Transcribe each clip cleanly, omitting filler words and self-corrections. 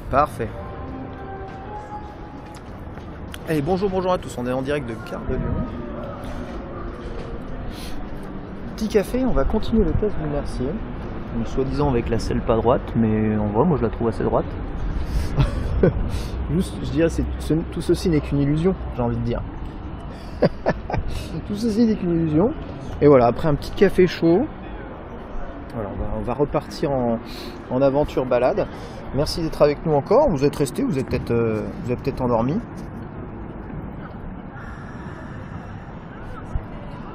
Parfait. Allez, bonjour à tous, on est en direct de Gare de Lyon. Petit café, on va continuer le test du Mercier. Donc, soi-disant avec la selle pas droite, mais en vrai, moi je la trouve assez droite. Juste, je dirais, tout ceci n'est qu'une illusion, j'ai envie de dire. Tout ceci n'est qu'une illusion. Et voilà, après un petit café chaud, voilà, on va repartir en aventure balade. Merci d'être avec nous encore. Vous êtes restés, vous êtes peut-être endormis.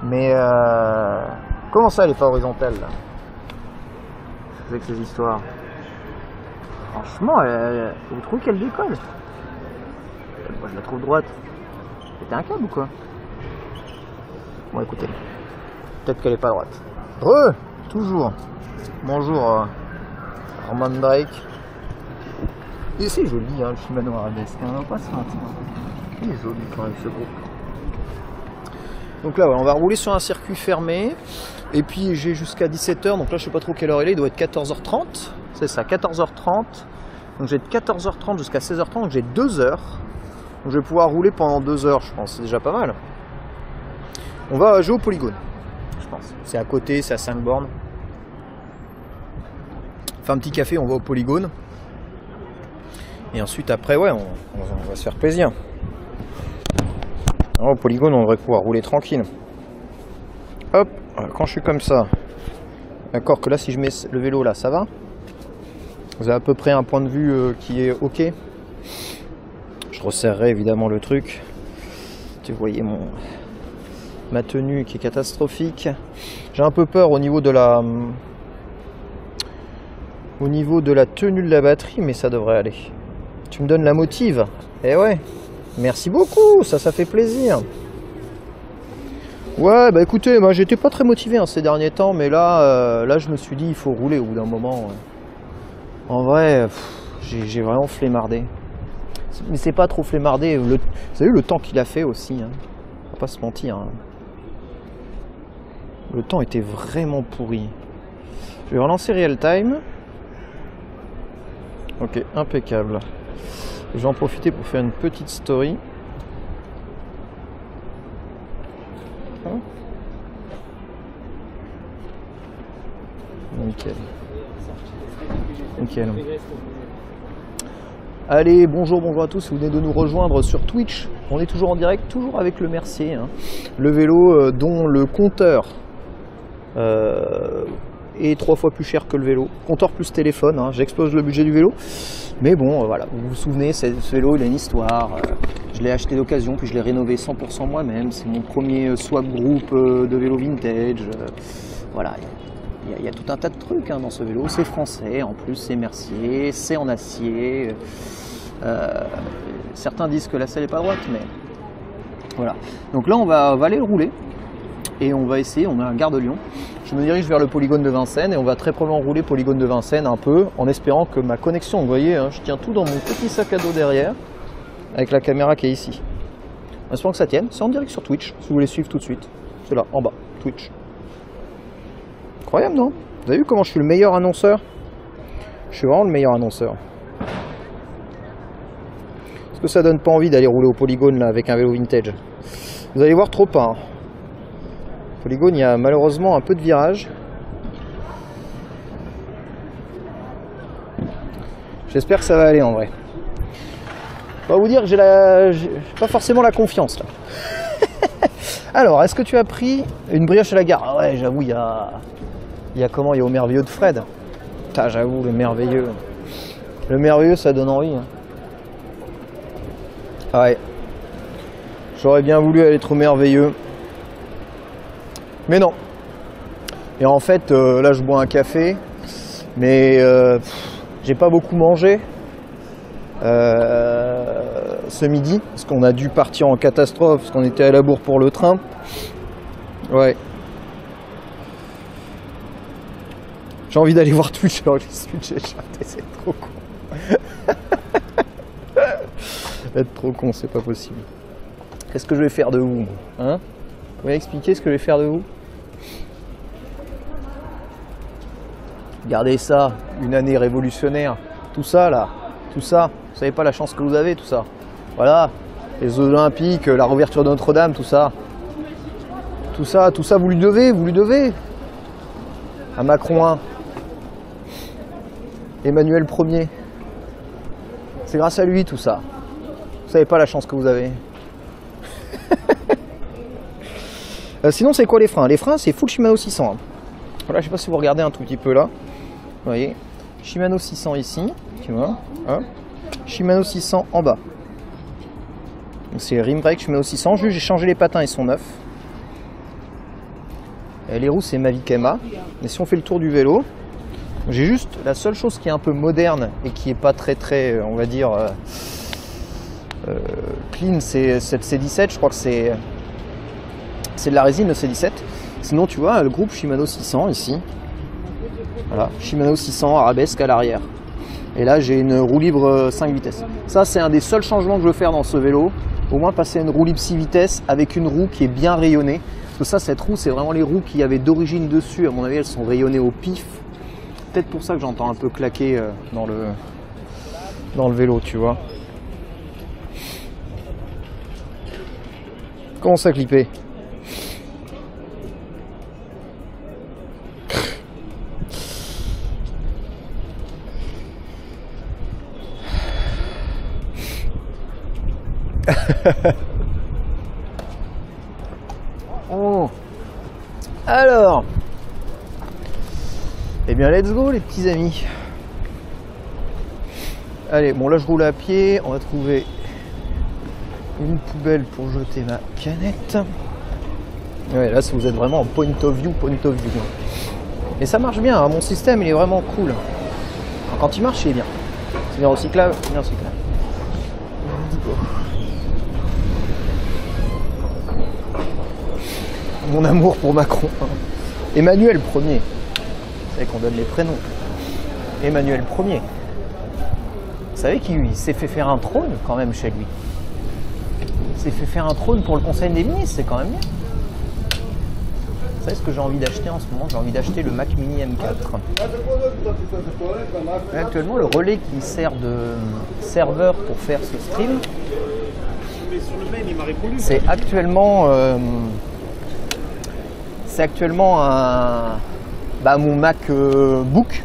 Mais comment ça, elle est pas horizontale là, avec ces histoires? Franchement, vous trouvez qu'elle décolle? Moi je la trouve droite. C'était un câble ou quoi? Bon écoutez, peut-être qu'elle est pas droite. Toujours. Bonjour Roman Drake. Et c'est joli hein, le Shimano arabesque, hein, on va pas se mentir. Il est joli quand même ce groupe. Donc là voilà, on va rouler sur un circuit fermé. Et puis j'ai jusqu'à 17 h, donc là je sais pas trop quelle heure il est, il doit être 14 h 30. C'est ça, 14 h 30. Donc j'ai de 14 h 30 jusqu'à 16 h 30, donc j'ai 2 heures. Donc je vais pouvoir rouler pendant 2 heures, je pense, c'est déjà pas mal. On va jouer au polygone, je pense. C'est à côté, c'est à 5 bornes. Fait un petit café, on va au polygone. Et ensuite après, ouais, on va se faire plaisir. Alors, au polygone, on devrait pouvoir rouler tranquille. Hop, quand je suis comme ça. D'accord, que là, si je mets le vélo là, ça va. Vous avez à peu près un point de vue qui est OK. Je resserrerai évidemment le truc. Vous voyez ma tenue qui est catastrophique. J'ai un peu peur au niveau de la tenue de la batterie, mais ça devrait aller. Tu me donnes la motive? Eh ouais, merci beaucoup, ça fait plaisir. Ouais, bah écoutez, moi j'étais pas très motivé hein, ces derniers temps, mais là, je me suis dit il faut rouler au bout d'un moment. En vrai, j'ai vraiment flemmardé. Mais c'est pas trop flemmardé. Vous avez vu le temps qu'il a fait aussi, hein. On va pas se mentir. Hein. Le temps était vraiment pourri. Je vais relancer Real Time. Ok, impeccable. Je vais en profiter pour faire une petite story. Hein? Nickel. Nickel. Allez, bonjour à tous, vous venez de nous rejoindre sur Twitch. On est toujours en direct, toujours avec le Mercier. Hein. Le vélo dont le compteur est 3 fois plus cher que le vélo. Compteur plus téléphone, hein. J'explose le budget du vélo. Mais bon, voilà, vous vous souvenez, ce vélo, il a une histoire. Je l'ai acheté d'occasion, puis je l'ai rénové 100% moi-même. C'est mon premier swap group de vélo vintage. Voilà, il y a tout un tas de trucs hein, dans ce vélo. C'est français, en plus c'est Mercier, c'est en acier. Certains disent que la selle n'est pas droite, mais voilà. Donc là, on va aller le rouler. Et on va essayer, on est à Gare de Lyon. Je me dirige vers le polygone de Vincennes et on va très probablement rouler polygone de Vincennes un peu en espérant que ma connexion, vous voyez, hein, je tiens tout dans mon petit sac à dos derrière avec la caméra qui est ici. En espérant que ça tienne, c'est en direct sur Twitch si vous voulez suivre tout de suite. C'est là, en bas, Twitch. Incroyable, non? Vous avez vu comment je suis le meilleur annonceur? Je suis vraiment le meilleur annonceur. Est-ce que ça donne pas envie d'aller rouler au polygone là avec un vélo vintage? Vous allez voir, trop pas. Hein. Polygone, il y a malheureusement un peu de virage. J'espère que ça va aller en vrai. Je vais vous dire que j'ai pas forcément la confiance là. Alors, est-ce que tu as pris une brioche à la gare? Ah ouais, j'avoue, il y a comment? Il y a au merveilleux de Fred. Putain, j'avoue, le merveilleux. Le merveilleux, ça donne envie. Hein. Ah ouais. J'aurais bien voulu aller trop merveilleux. Mais non. Et en fait, là je bois un café, mais j'ai pas beaucoup mangé ce midi, parce qu'on a dû partir en catastrophe, parce qu'on était à la bourre pour le train. Ouais. J'ai envie d'aller voir Twitch, alors j'ai chanté, c'est trop con. Être trop con, c'est pas possible. Qu'est-ce que je vais faire de vous, hein? Vous pouvez expliquer ce que je vais faire de vous? Regardez ça, une année révolutionnaire. Tout ça là, Tout ça, vous savez pas la chance que vous avez, tout ça. Voilà, les Olympiques, la réouverture de Notre-Dame, tout ça. Tout ça, vous lui devez. À Macron 1. Emmanuel Ier. C'est grâce à lui tout ça. Vous savez pas la chance que vous avez. Sinon c'est quoi les freins? Les freins c'est full Shimano 600. Hein. Voilà, je sais pas si vous regardez un tout petit peu là. Vous voyez, Shimano 600 ici, tu vois. Hein, Shimano 600 en bas. C'est rim brake Shimano 600. Juste j'ai changé les patins, ils sont neufs. Et les roues c'est Mavic MA. Mais si on fait le tour du vélo, j'ai juste la seule chose qui est un peu moderne et qui est pas très on va dire clean, c'est cette C17. Je crois que c'est de la résine le C17. Sinon tu vois le groupe Shimano 600 ici. Voilà, Shimano 600 arabesque à l'arrière. Et là j'ai une roue libre 5 vitesses. Ça c'est un des seuls changements que je veux faire dans ce vélo. Au moins passer à une roue libre 6 vitesses avec une roue qui est bien rayonnée. Parce que ça, cette roue, c'est vraiment les roues qui avaient d'origine dessus. À mon avis, elles sont rayonnées au pif. Peut-être pour ça que j'entends un peu claquer dans le vélo, tu vois. Comment ça clipper? Oh. Alors, eh bien let's go les petits amis. Allez, bon là je roule à pied, on va trouver une poubelle pour jeter ma canette. Ouais, là si vous êtes vraiment en point of view. Et ça marche bien, hein, mon système il est vraiment cool. Quand il marche il est bien. C'est bien recyclable, Mon amour pour Macron. Emmanuel Ier. Vous savez qu'on donne les prénoms. Emmanuel Ier. Vous savez qu'il s'est fait faire un trône quand même chez lui. Il s'est fait faire un trône pour le Conseil des ministres, c'est quand même bien. Vous savez ce que j'ai envie d'acheter en ce moment? J'ai envie d'acheter le Mac Mini M4. Et actuellement, le relais qui sert de serveur pour faire ce stream, c'est actuellement mon MacBook.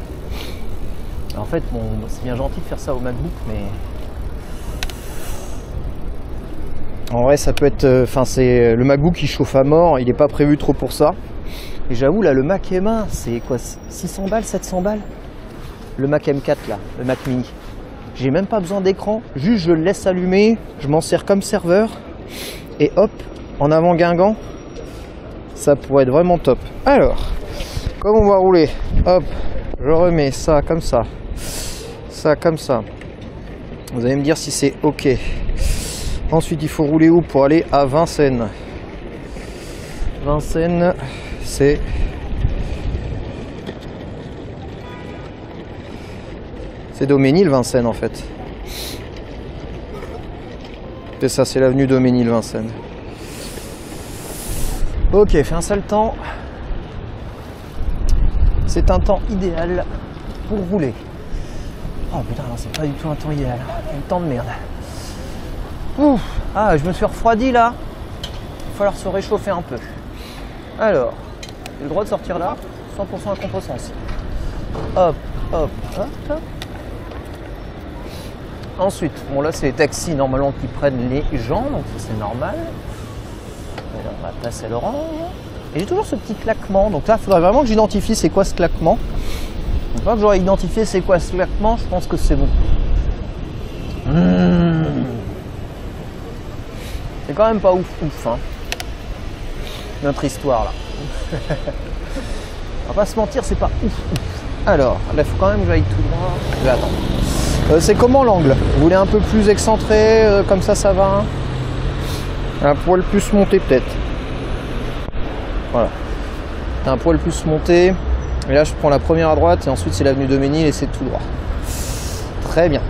En fait, c'est bien gentil de faire ça au MacBook, mais en vrai, ça peut être. C'est le MacBook qui chauffe à mort. Il n'est pas prévu trop pour ça. Et j'avoue, là, le Mac M1, c'est quoi, 600 balles, 700 balles? Le Mac M4, là, le Mac Mini. J'ai même pas besoin d'écran. Juste, je le laisse allumer. Je m'en sers comme serveur. Et hop, en avant Guingamp. Ça pourrait être vraiment top. Alors, comme on va rouler, hop, je remets ça comme ça. Ça comme ça. Vous allez me dire si c'est ok. Ensuite, il faut rouler où pour aller à Vincennes? Vincennes, c'est... C'est Daumesnil, Vincennes, en fait. C'est ça, c'est l'avenue Daumesnil, Vincennes. Ok, fait un sale temps. C'est un temps idéal pour rouler. Oh putain, non, c'est pas du tout un temps idéal. Un temps de merde. Ouf. Ah, je me suis refroidi là. Il va falloir se réchauffer un peu. Alors, j'ai le droit de sortir là. 100% à contresens. Hop, hop, hop, hop. Ensuite, bon là c'est les taxis normalement qui prennent les gens, donc c'est normal. Et là, on va passer l'orange. Et j'ai toujours ce petit claquement. Donc là, il faudrait vraiment que j'identifie c'est quoi ce claquement. Une fois que j'aurai identifié c'est quoi ce claquement, je pense que c'est bon. C'est quand même pas ouf, hein. Notre histoire là. On va pas se mentir, c'est pas ouf. Alors, là, il faut quand même que j'aille tout droit. Je vais attendre. C'est comment l'angle? Vous voulez un peu plus excentré, comme ça va? Un poil plus monté peut-être. Voilà. Un poil plus monté. Et là je prends la première à droite et ensuite c'est l'avenue Daumesnil et c'est tout droit. Très bien.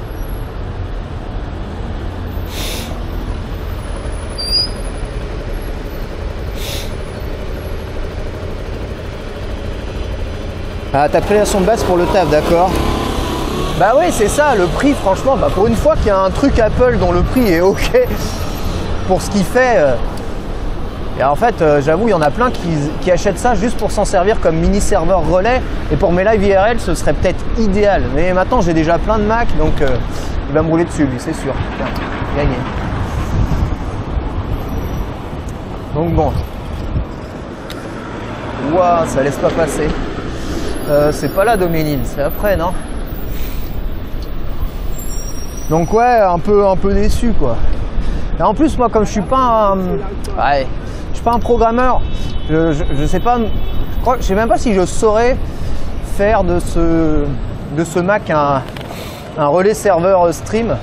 Ah, t'as pris la sonde basse pour le taf, d'accord. Bah oui, c'est ça, le prix, franchement, bah pour une fois qu'il y a un truc Apple dont le prix est ok pour ce qu'il fait. Et en fait, j'avoue, il y en a plein qui achètent ça juste pour s'en servir comme mini serveur relais. Et pour mes live IRL, ce serait peut-être idéal. Mais maintenant, j'ai déjà plein de Mac, donc il va me rouler dessus, lui, c'est sûr. Tiens, gagné. Donc bon. Ouah, ça laisse pas passer. C'est pas là, Doménil, c'est après, non? Donc ouais, un peu déçu, quoi. Et en plus, moi, comme je suis pas je suis pas un programmeur, je sais pas, je sais même pas si je saurais faire de ce Mac un relais serveur stream.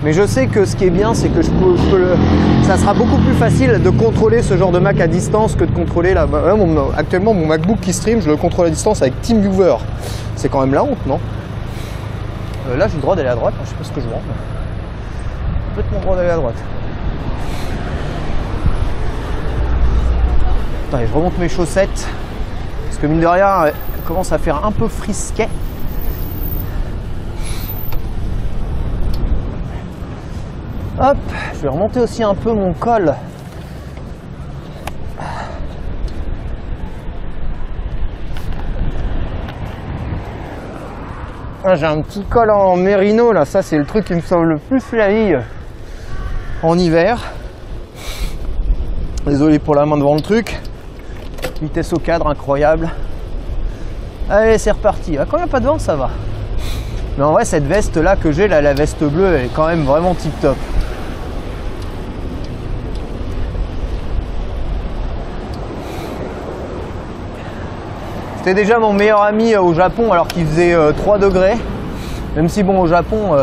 Mais je sais que ce qui est bien, c'est que ça sera beaucoup plus facile de contrôler ce genre de Mac à distance que de contrôler là. Actuellement, mon MacBook qui stream, je le contrôle à distance avec TeamViewer. C'est quand même la honte, non? Là, j'ai le droit d'aller à droite. Je sais pas ce que je vois. Peut-être mon droit d'aller à droite. Attends, je remonte mes chaussettes. Parce que mine de rien, elles commencent à faire un peu frisquet. Hop, je vais remonter aussi un peu mon col. Ah, j'ai un petit col en mérino là, ça c'est le truc qui me sauve le plus la vie en hiver. Désolé pour la main devant le truc. Vitesse au cadre incroyable. Allez, c'est reparti. Ah, quand il n'y a pas de vent, ça va. Mais en vrai, cette veste là que j'ai, là, la veste bleue, elle est quand même vraiment tip top. C'était déjà mon meilleur ami au Japon alors qu'il faisait 3 degrés. Même si bon, au Japon,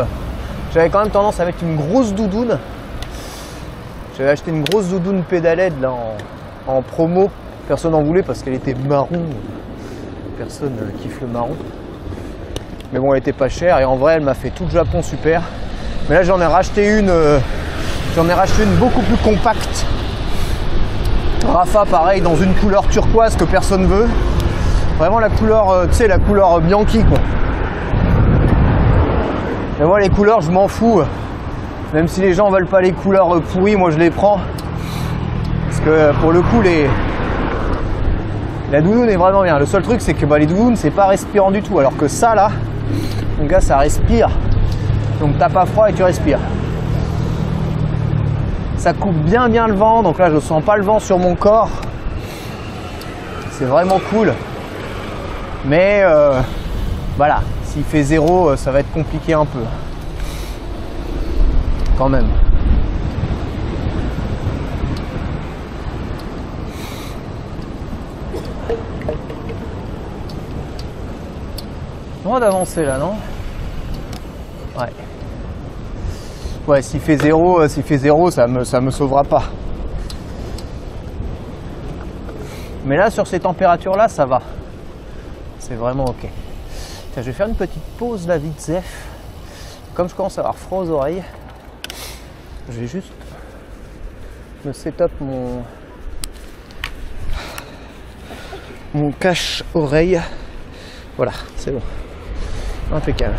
j'avais quand même tendance à mettre une grosse doudoune. J'avais acheté une grosse doudoune pédalette là en promo. Personne n'en voulait parce qu'elle était marron. Personne kiffe le marron. Mais bon, elle était pas chère et en vrai, elle m'a fait tout le Japon super. Mais là, j'en ai racheté une beaucoup plus compacte. Rafa, pareil, dans une couleur turquoise que personne veut. Vraiment la couleur, tu sais, la couleur Bianchi, quoi. Mais moi, les couleurs, je m'en fous. Même si les gens veulent pas les couleurs pourries, moi, je les prends. Parce que pour le coup, la doudoune est vraiment bien. Le seul truc, c'est que les doudounes, c'est pas respirant du tout. Alors que ça, là, mon gars, ça respire. Donc, t'as pas froid et tu respires. Ça coupe bien le vent. Donc là, je sens pas le vent sur mon corps. C'est vraiment cool. Mais voilà, s'il fait 0, ça va être compliqué un peu. Quand même. Droit d'avancer là, non? Ouais. Ouais, s'il fait 0, ça me sauvera pas. Mais là, sur ces températures-là, ça va. C'est vraiment ok. Tiens, je vais faire une petite pause là, vite zef. Comme je commence à avoir froid aux oreilles, je vais juste me setup mon cache-oreille. Voilà, c'est bon. Impeccable.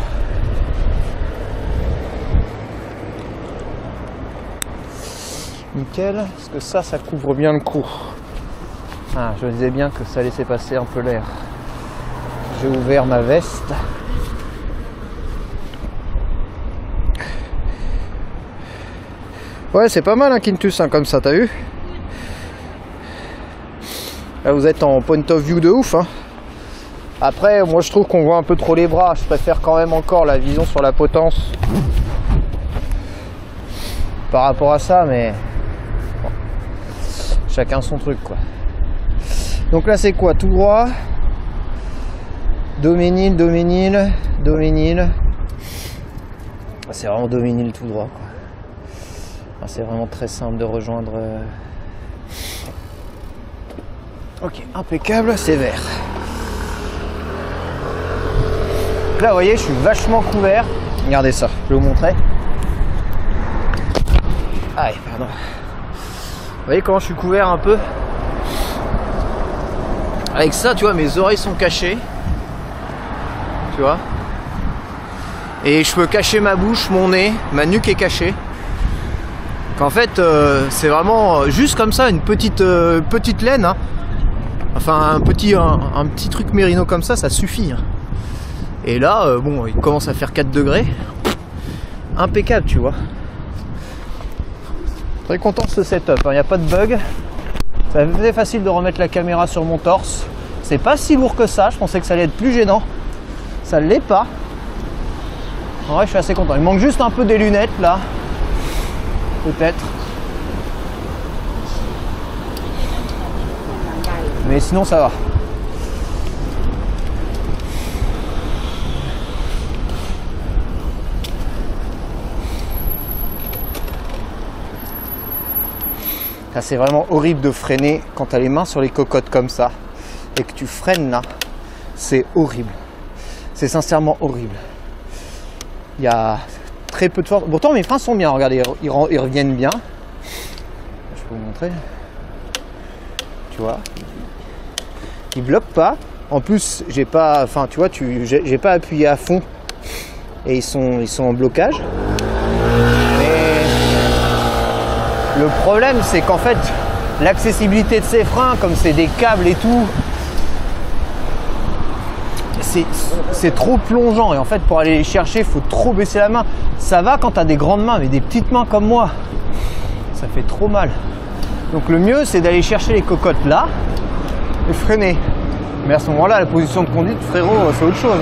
Nickel. Parce que ça couvre bien le cou. Ah, je disais bien que ça laissait passer un peu l'air. J'ai ouvert ma veste. Ouais, c'est pas mal, hein, Quintus, hein, comme ça, t'as vu? Là, vous êtes en point of view de ouf, hein. Après, moi, je trouve qu'on voit un peu trop les bras. Je préfère quand même encore la vision sur la potence par rapport à ça, mais bon. Chacun son truc, quoi. Donc là, c'est quoi? Tout droit. Doménil. C'est vraiment Doménil tout droit, quoi. C'est vraiment très simple de rejoindre. Ok, impeccable, c'est vert. Là, vous voyez, je suis vachement couvert. Regardez ça, je vais vous montrer. Aïe, pardon. Vous voyez comment je suis couvert un peu? Avec ça, tu vois, mes oreilles sont cachées. Tu vois. Et je peux cacher ma bouche, mon nez, ma nuque est cachée. Qu'en fait, c'est vraiment juste comme ça, une petite laine. Hein. Enfin, un petit truc mérino comme ça suffit. Hein. Et là, bon, il commence à faire 4 degrés. Impeccable, tu vois. Très content de ce setup, il n'y a pas de bug. C'est facile de remettre la caméra sur mon torse. C'est pas si lourd que ça, je pensais que ça allait être plus gênant. Ça ne l'est pas. En vrai, je suis assez content. Il manque juste un peu des lunettes là. Peut-être. Mais sinon, ça va. Là, c'est vraiment horrible de freiner quand tu as les mains sur les cocottes comme ça et que tu freines là. C'est horrible. C'est sincèrement horrible. Il y a très peu de force. Pourtant, mes freins sont bien. Regardez, ils reviennent bien. Je peux vous montrer. Tu vois, ils bloquent pas. En plus, j'ai pas. Enfin, tu vois, j'ai pas appuyé à fond et ils sont en blocage. Le problème, c'est qu'en fait, l'accessibilité de ces freins, comme c'est des câbles et tout, c'est trop plongeant. Et en fait, pour aller les chercher, il faut trop baisser la main. Ça va quand tu as des grandes mains, mais des petites mains comme moi, ça fait trop mal. Donc le mieux, c'est d'aller chercher les cocottes là et freiner. Mais à ce moment-là, la position de conduite, frérot, c'est autre chose.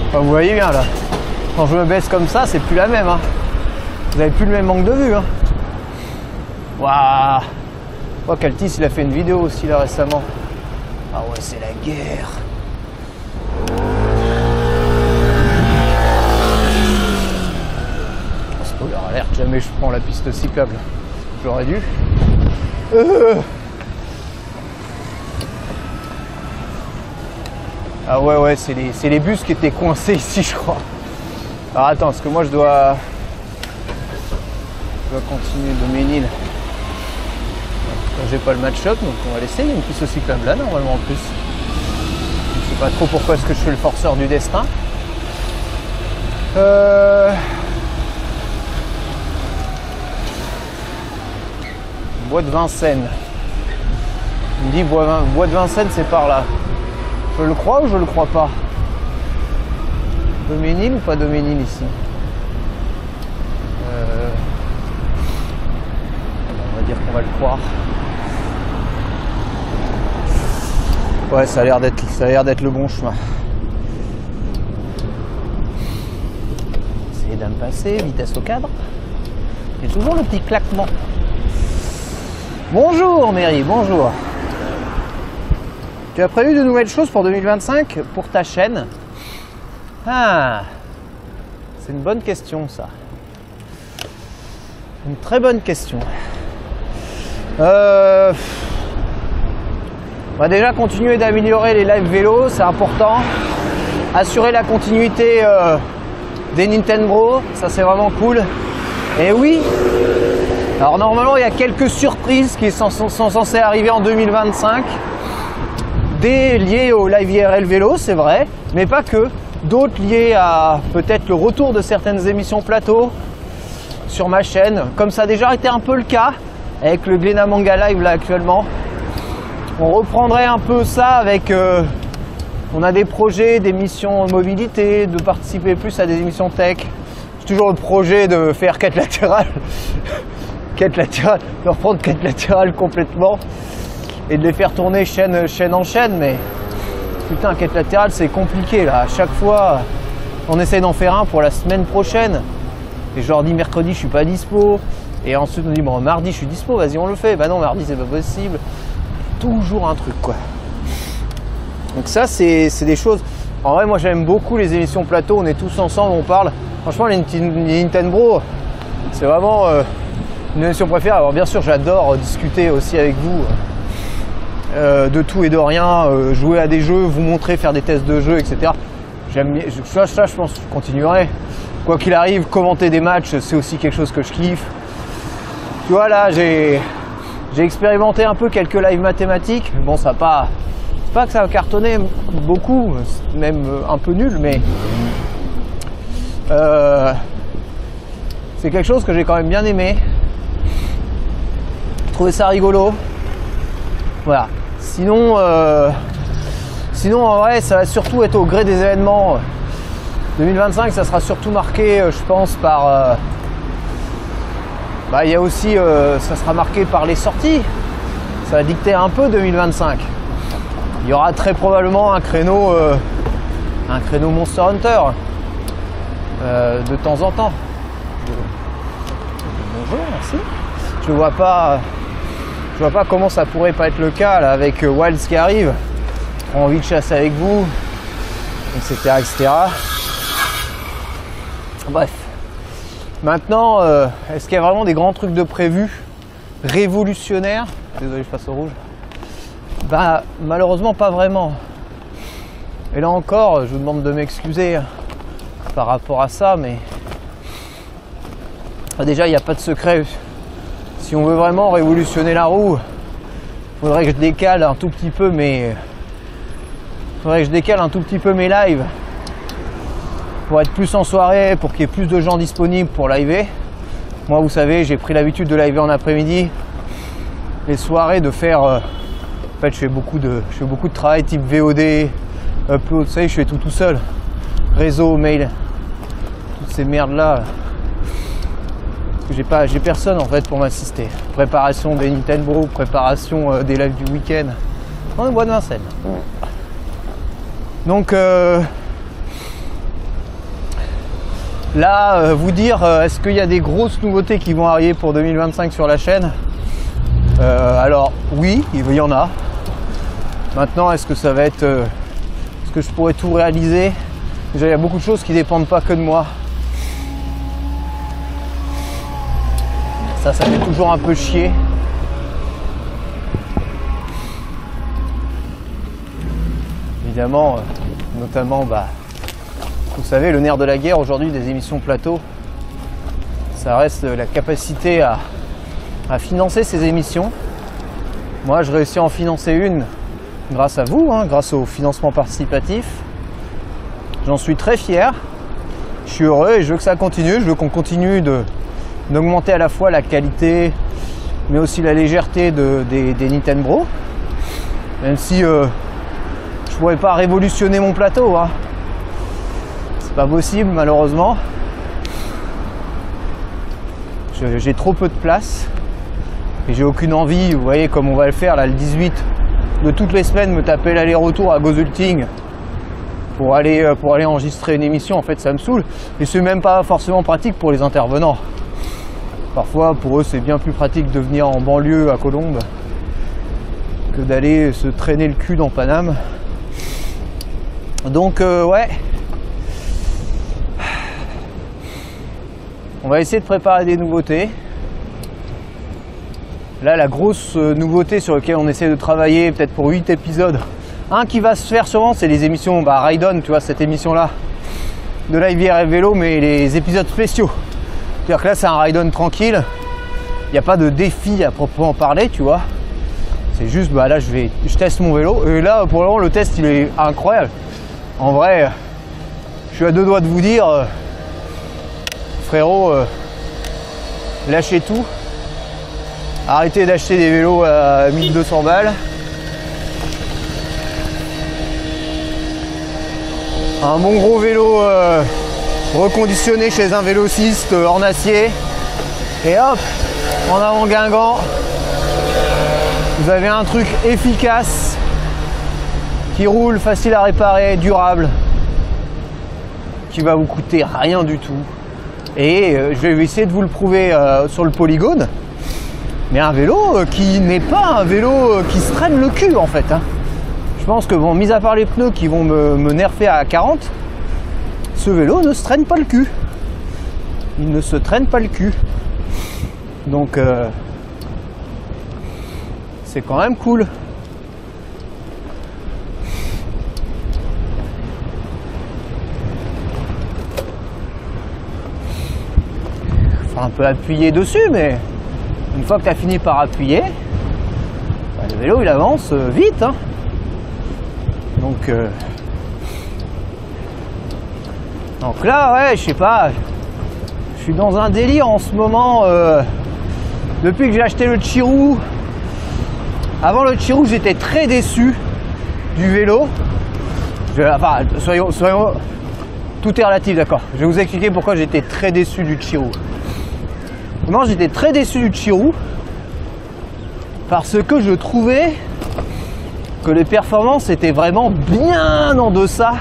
Enfin, vous voyez bien là. Quand je me baisse comme ça, c'est plus la même. Hein. Vous avez plus le même angle de vue. Hein. Waouh! Oh, Caltis, il a fait une vidéo aussi là récemment. Ah ouais, c'est la guerre. Spoiler alert, jamais je prends la piste cyclable. J'aurais dû. Ah ouais, c'est les bus qui étaient coincés ici, je crois. Alors attends, parce que moi je dois continuer de Ménil. J'ai pas le match-up, donc on va laisser. Il y a une piste cyclable là, normalement en plus. Je sais pas trop pourquoi est-ce que je fais le forceur du destin. Bois de Vincennes. Il me dit Bois de Vincennes, c'est par là. Je le crois ou je le crois pas? Doménil ou pas Doménil ici? On va dire qu'on va le croire. Ouais, ça a l'air d'être le bon chemin. Essayez de me passer, vitesse au cadre. Et toujours le petit claquement. Bonjour Mary, bonjour. Tu as prévu de nouvelles choses pour 2025 pour ta chaîne? Ah, c'est une bonne question ça. Une très bonne question. On va déjà continuer d'améliorer les live vélos, c'est important. Assurer la continuité des Nintendo, ça c'est vraiment cool. Et oui, alors normalement il y a quelques surprises qui sont censées arriver en 2025. Des liées au live IRL vélo, c'est vrai, mais pas que. D'autres liés à peut-être le retour de certaines émissions plateau sur ma chaîne, comme ça a déjà été un peu le cas avec le Glenamanga Live là actuellement. On reprendrait un peu ça avec on a des projets d'émissions mobilité, de participer plus à des émissions tech. J'ai toujours le projet de faire quête latérale de reprendre quête latérale complètement et de les faire tourner chaîne en chaîne, mais putain, quête latérale c'est compliqué là. À chaque fois on essaie d'en faire un pour la semaine prochaine et je leur dis mercredi je suis pas dispo et ensuite on dit bon mardi je suis dispo, vas-y on le fait. Bah non, mardi c'est pas possible. Toujours un truc quoi. Donc ça c'est des choses. En vrai moi j'aime beaucoup les émissions plateau, on est tous ensemble, on parle. Franchement les Nintendo c'est vraiment une émission préférée. Alors bien sûr j'adore discuter aussi avec vous de tout et de rien, jouer à des jeux, vous montrer, faire des tests de jeux, etc. J'aime ça, je pense que je continuerai. Quoi qu'il arrive, commenter des matchs, c'est aussi quelque chose que je kiffe. Tu vois là, j'ai expérimenté un peu quelques lives mathématiques. Bon, ça pas, c'est pas que ça a cartonné beaucoup, même un peu nul, mais c'est quelque chose que j'ai quand même bien aimé. J'ai trouvé ça rigolo. Voilà. Sinon, en vrai, ça va surtout être au gré des événements. 2025, ça sera surtout marqué, je pense, par... il y a aussi, ça sera marqué par les sorties. Ça va dicter un peu 2025. Il y aura très probablement un créneau Monster Hunter de temps en temps. Bonjour, merci. Je vois pas comment ça pourrait pas être le cas là, avec Wilds qui arrive. J'ai envie de chasser avec vous, etc., etc. Bref. Maintenant, est-ce qu'il y a vraiment des grands trucs de prévus révolutionnaires? Désolé, je passe au rouge. Malheureusement, pas vraiment. Et là encore, je vous demande de m'excuser par rapport à ça, mais déjà, il n'y a pas de secret. Si on veut vraiment révolutionner la roue, il faudrait que je décale un tout petit peu mes lives pour être plus en soirée, pour qu'il y ait plus de gens disponibles pour liver. Moi, vous savez, j'ai pris l'habitude de liver en après-midi. Les soirées, de faire... en fait, je fais beaucoup de travail type VOD, upload, ça y est, je fais tout seul. Réseau, mail, toutes ces merdes-là. Parce que j'ai personne en fait pour m'assister. Préparation des Nintendo, préparation des lives du week-end. On est au bois de Vincennes. Donc... là, vous dire, est-ce qu'il y a des grosses nouveautés qui vont arriver pour 2025 sur la chaîne? Alors, oui, il y en a. Maintenant, est-ce que ça va être... est-ce que je pourrais tout réaliser? Déjà, il y a beaucoup de choses qui ne dépendent pas que de moi. Ça fait toujours un peu chier. Évidemment, notamment, vous savez, le nerf de la guerre aujourd'hui des émissions plateau, ça reste la capacité à financer ces émissions. Moi, je réussis à en financer une grâce à vous, grâce au financement participatif. J'en suis très fier. Je suis heureux et je veux que ça continue. Je veux qu'on continue d'augmenter à la fois la qualité, mais aussi la légèreté des Nintendo. Même si je pourrais pas révolutionner mon plateau. C'est pas possible, malheureusement. J'ai trop peu de place. Et j'ai aucune envie, vous voyez, comme on va le faire là le 18, de toutes les semaines me taper l'aller-retour à Gozulting pour aller enregistrer une émission. En fait, ça me saoule. Et c'est même pas forcément pratique pour les intervenants. Parfois, pour eux, c'est bien plus pratique de venir en banlieue à Colombes que d'aller se traîner le cul dans Paname. Donc, ouais. On va essayer de préparer des nouveautés. Là, la grosse nouveauté sur laquelle on essaie de travailler, peut-être pour 8 épisodes. Un qui va se faire sûrement, c'est les émissions Ride-On, tu vois, cette émission-là, de Live IRL Vélo, mais les épisodes spéciaux. C'est-à-dire que là, c'est un Ride-On tranquille. Il n'y a pas de défi à proprement parler, tu vois. C'est juste, là, je teste mon vélo. Et là, pour le moment, le test, il est incroyable. En vrai, je suis à deux doigts de vous dire, frérot, lâchez tout. Arrêtez d'acheter des vélos à 1200 balles. Un bon gros vélo reconditionné chez un vélociste en acier. Et hop, en avant Guingamp, vous avez un truc efficace qui roule, facile à réparer, durable, qui va vous coûter rien du tout. Et je vais essayer de vous le prouver sur le polygone. Mais un vélo qui n'est pas un vélo qui se traîne le cul en fait. Je pense que bon, mis à part les pneus qui vont me nerfer à 40, ce vélo ne se traîne pas le cul. Il ne se traîne pas le cul. Donc c'est quand même cool. Enfin, un peu appuyer dessus, mais une fois que tu as fini par appuyer, bah, le vélo il avance vite, hein. Donc là, ouais, je sais pas, je suis dans un délire en ce moment. Depuis que j'ai acheté le Chirou, avant le Chirou, j'étais très déçu du vélo. Enfin, soyons, tout est relatif, d'accord. Je vais vous expliquer pourquoi j'étais très déçu du Chirou. Non, j'étais très déçu du Chirou parce que je trouvais que les performances étaient vraiment bien en deçà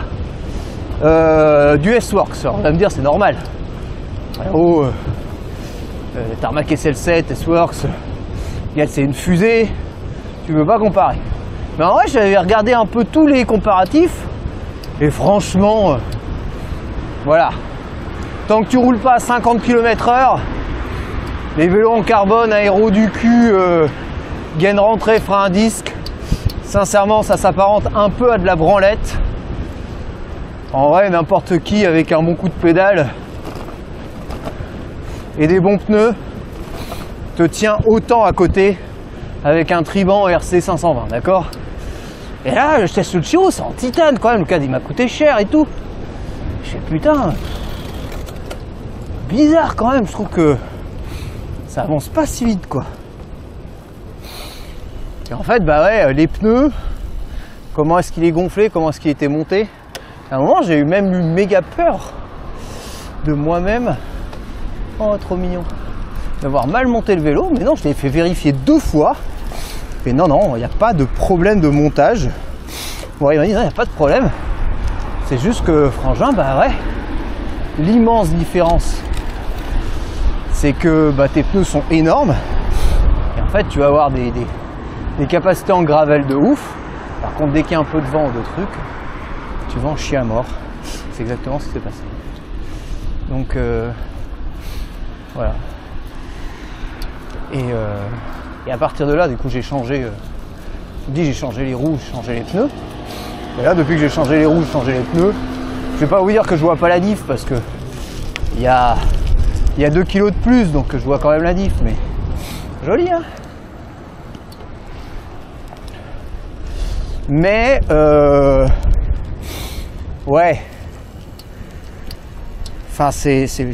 du S-Works. Alors, on va me dire, c'est normal. Oh, Tarmac SL7, S-Works, c'est une fusée, tu peux pas comparer. Mais en vrai, j'avais regardé un peu tous les comparatifs, et franchement, voilà. Tant que tu roules pas à 50 km/h, les vélos en carbone, aéro du cul, gaine rentrée, frein à disque, sincèrement, ça s'apparente un peu à de la branlette. En vrai, n'importe qui avec un bon coup de pédale et des bons pneus te tient autant à côté avec un Triban RC 520, d'accord? Et là, je teste le Chirou, c'est en titane quand même, le cadre il m'a coûté cher et tout. Je fais putain, bizarre quand même, je trouve que ça avance pas si vite quoi. Et en fait, bah ouais, les pneus, comment est-ce qu'il est gonflé, comment est-ce qu'il était monté. À un moment, j'ai même eu méga peur de moi-même. Oh, trop mignon. D'avoir mal monté le vélo, mais non, je l'ai fait vérifier 2 fois. Et non, non, il n'y a pas de problème de montage. Bon, il m'a dit, non, il n'y a pas de problème. C'est juste que, frangin, bah ouais, l'immense différence, c'est que bah, tes pneus sont énormes. Et en fait, tu vas avoir des capacités en gravel de ouf. Par contre, dès qu'il y a un peu de vent ou de trucs, tu vas en chier à mort. C'est exactement ce qui s'est passé. Donc, voilà. Et à partir de là, du coup, j'ai changé. J'ai changé les roues, j'ai changé les pneus. Et là, depuis que j'ai changé les roues, j'ai changé les pneus. Je vais pas vous dire que je vois pas la diff parce que il y a 2 kilos de plus, donc je vois quand même la diff. Mais joli, hein. Mais ouais. Enfin, je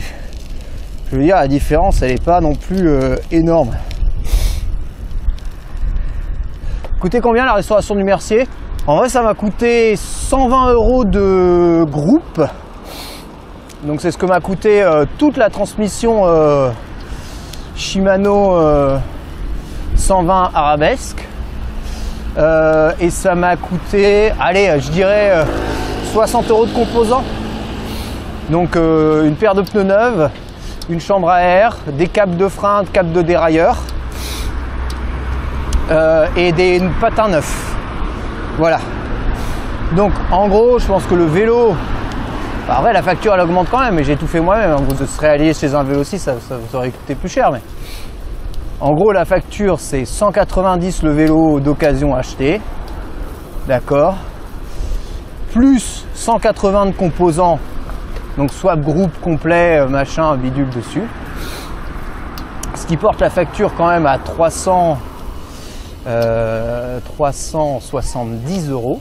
veux dire, la différence, elle n'est pas non plus énorme. Coûté combien la restauration du Mercier? En vrai, ça m'a coûté 120 € de groupe. Donc, c'est ce que m'a coûté toute la transmission Shimano 120 arabesque. Et ça m'a coûté, allez, je dirais 60 € de composants. Donc, une paire de pneus neuves, une chambre à air, des câbles de frein, câbles de dérailleur et des patins neufs. Voilà. Donc en gros, je pense que le vélo, bah, en vrai la facture elle augmente quand même, mais j'ai tout fait moi-même. Vous serez allé chez un vélo aussi, ça vous aurait coûté plus cher. Mais en gros, la facture c'est 190 le vélo d'occasion acheté, d'accord, plus 180 de composants. Donc soit groupe complet, machin, bidule dessus. Ce qui porte la facture quand même à 370 €.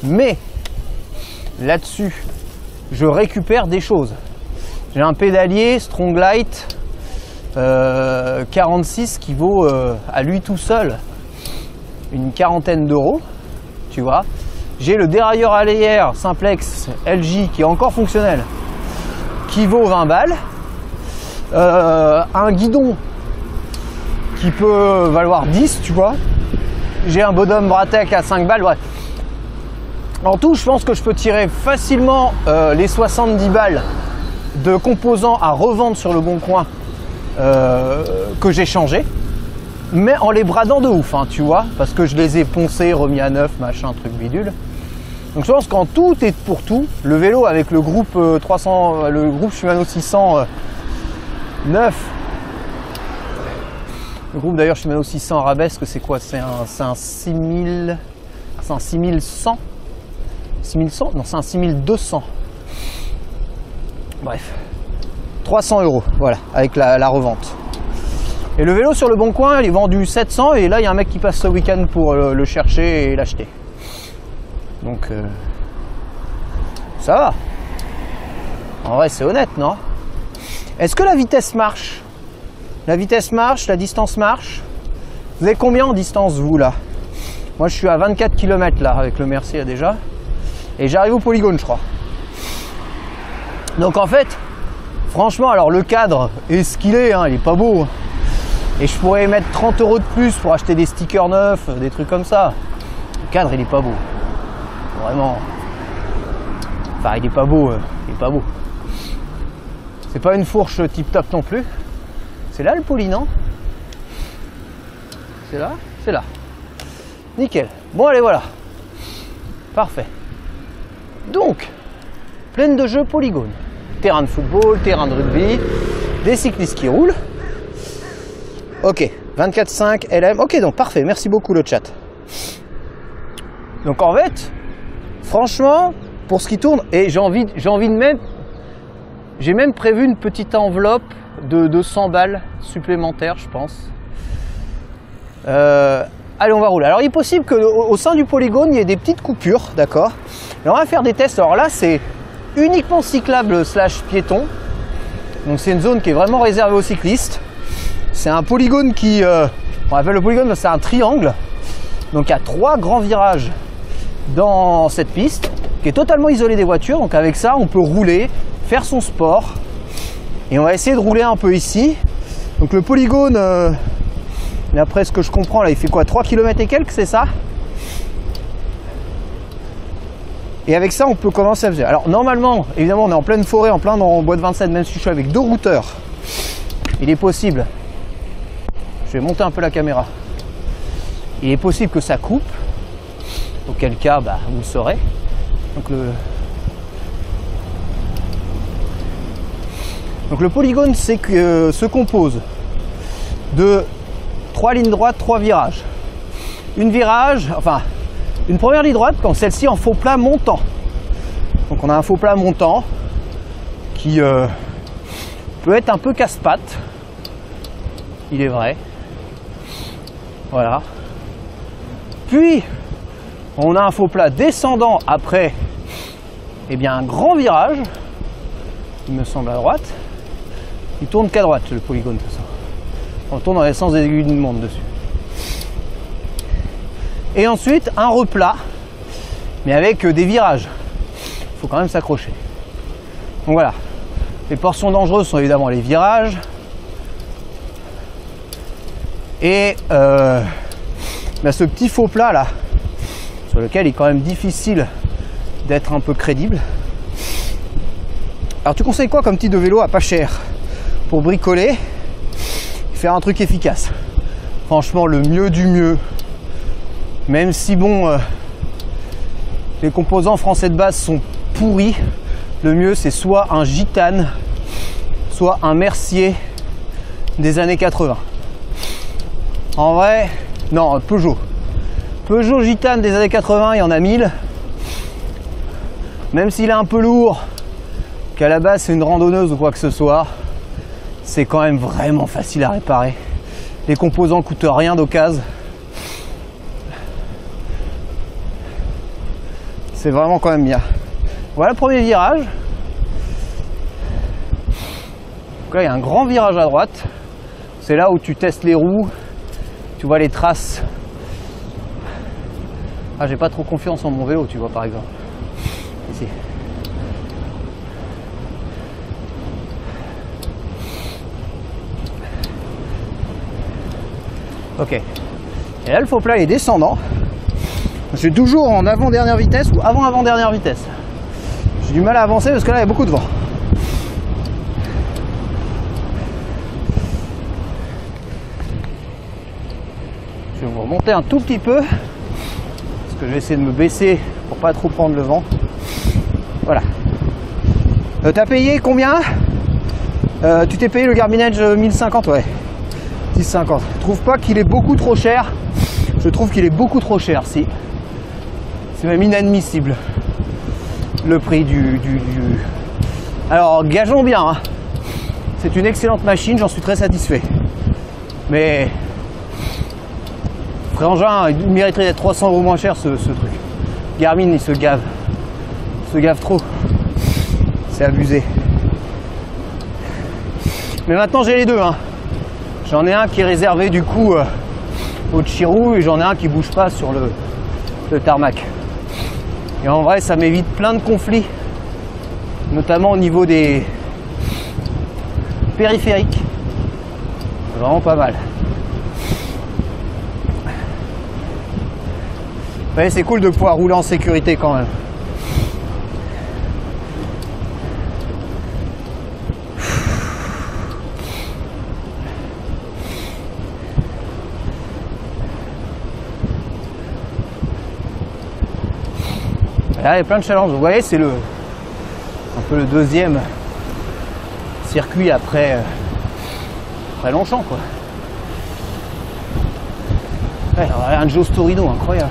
Mais là-dessus, je récupère des choses. J'ai un pédalier Stronglight 46 qui vaut à lui tout seul une quarantaine d'euros, tu vois. J'ai le dérailleur à layers Simplex LJ qui est encore fonctionnel, qui vaut 20 balles. Un guidon qui peut valoir 10, tu vois. J'ai un Bodum Bratec à 5 balles, bref. En tout, je pense que je peux tirer facilement les 70 balles de composants à revendre sur le Bon Coin que j'ai changé, mais en les bradant de ouf, hein, tu vois, parce que je les ai poncés, remis à neuf, machin, truc bidule. Donc je pense qu'en tout et pour tout, le vélo avec le groupe 300, le groupe Shimano 600 neuf, le groupe d'ailleurs Shimano 600 arabesque, c'est quoi? C'est un 6000, c'est un 6100, 6100, non c'est un 6200. Bref, 300 €, voilà, avec la revente. Et le vélo sur le Bon Coin, il est vendu 700 et là il y a un mec qui passe ce week-end pour le chercher et l'acheter. Donc ça va. En vrai c'est honnête, non? Est-ce que la vitesse marche? La vitesse marche, la distance marche? Vous avez combien en distance vous là? Moi je suis à 24 km là avec le Mercier déjà. Et j'arrive au polygone je crois. Donc en fait, franchement alors le cadre est ce qu'il est, hein, il est pas beau. Et je pourrais mettre 30 € de plus pour acheter des stickers neufs, des trucs comme ça. Le cadre il est pas beau. Vraiment. Enfin il est pas beau, il est pas beau. C'est pas une fourche tip top non plus. C'est là le poly, non? C'est là? C'est là. Nickel. Bon allez voilà. Parfait. Donc, plaine de jeux polygone. Terrain de football, terrain de rugby, des cyclistes qui roulent. Ok, 24,5 LM. Ok, donc parfait. Merci beaucoup le chat. Donc en fait, franchement, pour ce qui tourne, et j'ai envie de mettre, j'ai même prévu une petite enveloppe de 200 balles supplémentaires, je pense. Allez, on va rouler. Alors il est possible qu'au sein du polygone, il y ait des petites coupures, d'accord. Et on va faire des tests. Alors là, c'est uniquement cyclable / piéton. Donc c'est une zone qui est vraiment réservée aux cyclistes. C'est un polygone qui, on appelle le polygone, c'est un triangle. Donc il y a 3 grands virages dans cette piste, qui est totalement isolée des voitures. Donc avec ça, on peut rouler, faire son sport. Et on va essayer de rouler un peu ici. Donc le polygone, d'après ce que je comprends, là, il fait quoi, 3 km et quelques, c'est ça? Et avec ça, on peut commencer à faire. Alors normalement, évidemment, on est en pleine forêt, en plein dans Bois de Vincennes, même si je suis avec 2 routeurs. Il est possible, je vais monter un peu la caméra, il est possible que ça coupe, auquel cas, bah, vous le saurez. Donc le polygone, c'est que se compose de 3 lignes droites, 3 virages. Une première ligne droite, quand celle-ci en faux plat montant. Donc on a un faux plat montant qui peut être un peu casse-pattes, il est vrai. Voilà. Puis on a un faux plat descendant après, eh bien, un grand virage, il me semble à droite. Il tourne qu'à droite le polygone, tout ça. On tourne dans les sens des aiguilles d'une montre dessus. Et ensuite un replat, mais avec des virages. Il faut quand même s'accrocher. Donc voilà. Les portions dangereuses sont évidemment les virages. Et ce petit faux plat là, sur lequel il est quand même difficile d'être un peu crédible. Alors tu conseilles quoi comme type de vélo à pas cher pour bricoler, faire un truc efficace? Franchement le mieux du mieux, même si bon les composants français de base sont pourris, le mieux c'est soit un Gitane, soit un Mercier des années 80. En vrai, non, Peugeot Gitane des années 80, il y en a 1000. Même s'il est un peu lourd, qu'à la base c'est une randonneuse ou quoi que ce soit, c'est quand même vraiment facile à réparer. Les composants coûtent rien d'occasion. C'est vraiment quand même bien. Voilà le premier virage. Donc là, il y a un grand virage à droite. C'est là où tu testes les roues. Tu vois les traces. Ah, j'ai pas trop confiance en mon vélo, tu vois, par exemple. Ici. Ok. Et là, le faux plat est descendant. Je suis toujours en avant-dernière vitesse ou avant-avant-dernière vitesse. J'ai du mal à avancer parce que là, il y a beaucoup de vent. Je vais vous remonter un tout petit peu. Parce que je vais essayer de me baisser pour pas trop prendre le vent. Voilà. T'as payé combien? Tu t'es payé le Garmin Edge 1050, ouais. 1050. Je trouve pas qu'il est beaucoup trop cher. Je trouve qu'il est beaucoup trop cher, si. C'est même inadmissible. Le prix du... Alors, gageons bien. Hein. C'est une excellente machine, j'en suis très satisfait. Mais Frangin, il mériterait d'être 300 € moins cher ce truc. Garmin, il se gave. Il se gave trop. C'est abusé. Mais maintenant j'ai les deux. Hein. J'en ai un qui est réservé du coup au Chirou et j'en ai un qui bouge pas sur le tarmac. Et en vrai ça m'évite plein de conflits. Notamment au niveau des périphériques. Vraiment pas mal. Ouais, c'est cool de pouvoir rouler en sécurité quand même. Là, il y a plein de challenges. Vous voyez, c'est un peu le deuxième circuit après Longchamp, quoi. Ouais, alors, un Joe Storino, incroyable.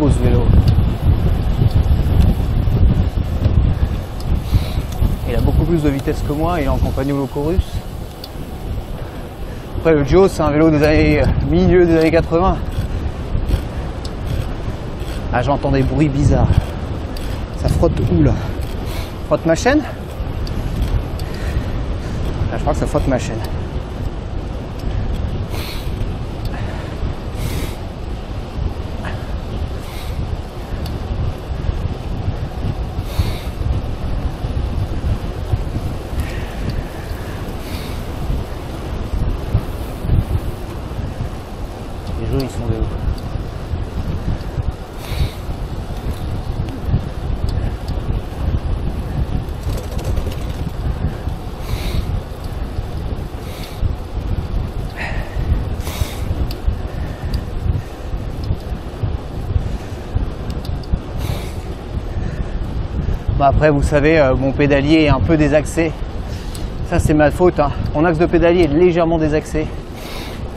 Ce vélo. Il a beaucoup plus de vitesse que moi, il est en compagnie au Locorus. Après le Joe c'est un vélo des années milieu des années 80. Ah j'entends des bruits bizarres. Ça frotte où là? Frotte ma chaîne? Ah, je crois que ça frotte ma chaîne. Ils sont vélos. Bon, après vous savez mon pédalier est un peu désaxé. Ça c'est ma faute. Hein. Mon axe de pédalier est légèrement désaxé.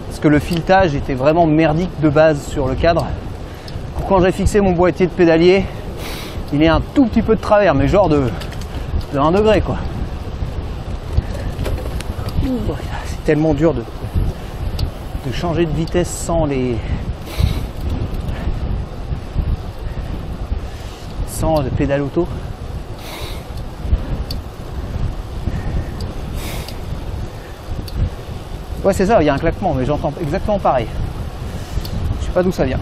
Parce que le filetage était vraiment merdique de base sur le cadre. Quand j'ai fixé mon boîtier de pédalier, il est un tout petit peu de travers, mais genre de 1 degré quoi. C'est tellement dur de changer de vitesse sans les pédales auto. Ouais c'est ça, il y a un claquement, mais j'entends exactement pareil. Je sais pas d'où ça vient.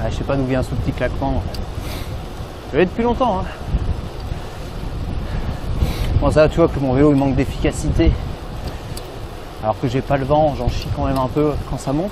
Je sais pas d'où vient ce petit claquement. Je l'ai depuis longtemps. Hein. Bon ça tu vois que mon vélo il manque d'efficacité. Alors que j'ai pas le vent, j'en chie quand même un peu quand ça monte.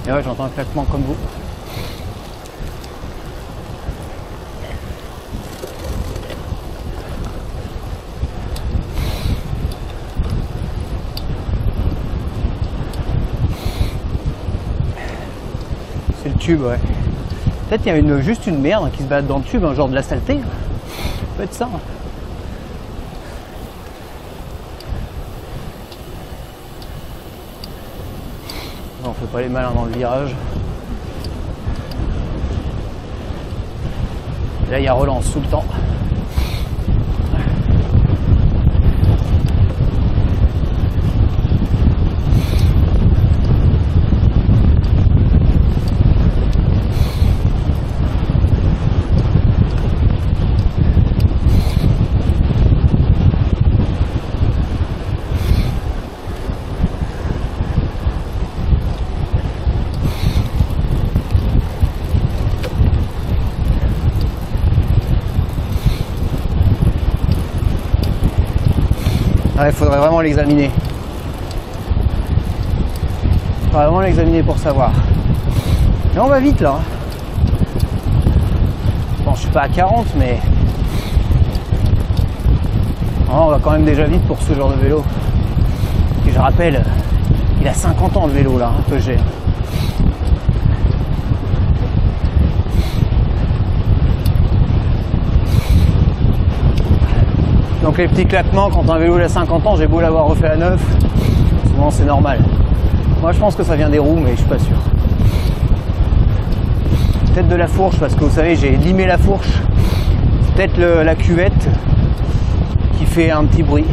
Et ouais, j'entends un claquement comme vous. C'est le tube, ouais. Peut-être qu'il y a juste une merde qui se balade dans le tube, un genre de la saleté. Ça peut être ça. Bon. Je fais pas les malins dans le virage. Et là il y a relance tout le temps. Il faudrait vraiment l'examiner. Il faudrait vraiment l'examiner pour savoir. Là on va vite là. Bon, je suis pas à 40 mais on va quand même déjà vite pour ce genre de vélo. Et je rappelle, il a 50 ans le vélo là, que j'ai. Donc les petits claquements quand un vélo il a 50 ans, j'ai beau l'avoir refait à neuf, souvent c'est normal. Moi je pense que ça vient des roues mais je suis pas sûr. Peut-être de la fourche parce que vous savez j'ai limé la fourche. Peut-être la cuvette qui fait un petit bruit.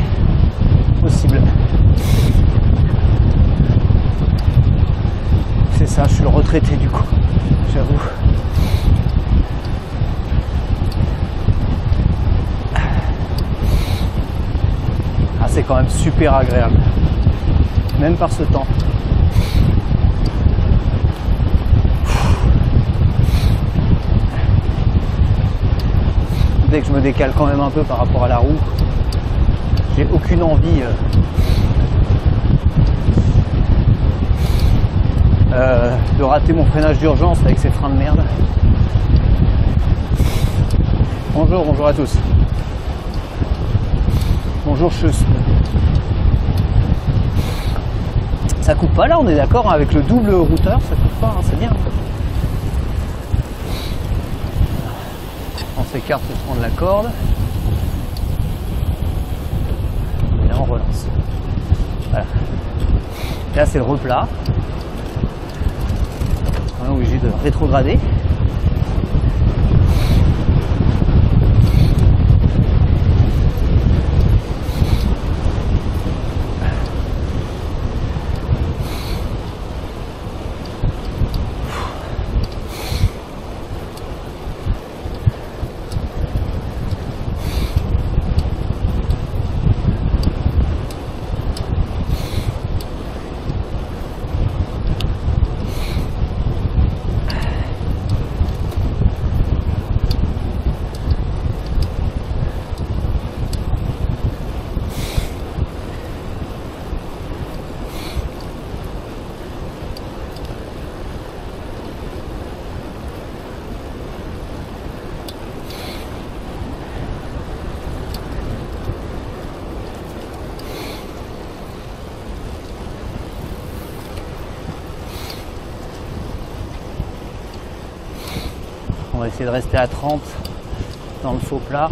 Possible. C'est ça, je suis le retraité du coup, j'avoue. C'est quand même super agréable, même par ce temps. Dès que je me décale quand même un peu par rapport à la roue, j'ai aucune envie de rater mon freinage d'urgence avec ces freins de merde. Bonjour à tous. Bonjour Chus. Ça coupe pas là, on est d'accord hein, avec le double routeur, ça coupe pas, hein, c'est bien. On s'écarte le front de la corde. Et là on relance. Voilà. Là c'est le replat. On est obligé de rétrograder. On va essayer de rester à 30 dans le faux plat.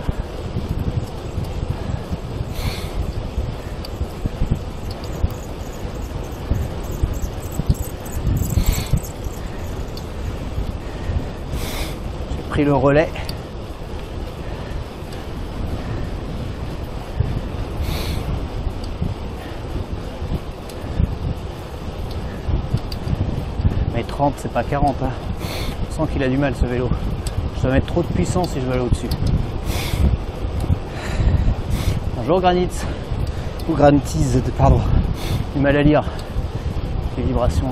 J'ai pris le relais. Mais 30 c'est pas 40 hein. Je sens qu'il a du mal ce vélo. Je dois mettre trop de puissance si je veux aller au-dessus. Bonjour Granit. Ou Granitise, pardon. Du mal à lire. Les vibrations.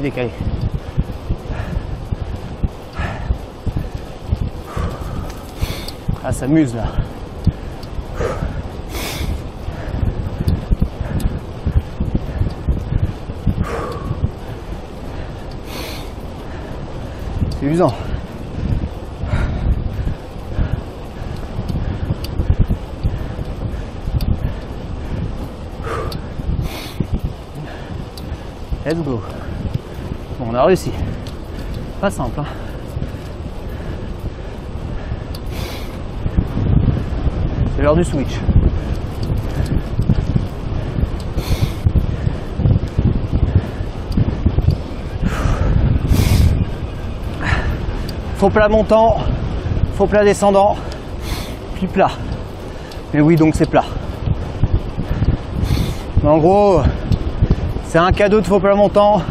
suis décalé. Ah, ça muse là. C'est usant. Let's go. Bon, on a réussi. Pas simple, hein. C'est l'heure du switch. Faux plat montant, faux plat descendant, puis plat. Mais oui, donc c'est plat. Mais en gros, c'est un cadeau de faux plat montant,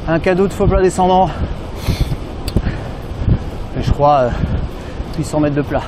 un cadeau de faux plat descendant. Et je crois 800 mètres de plat.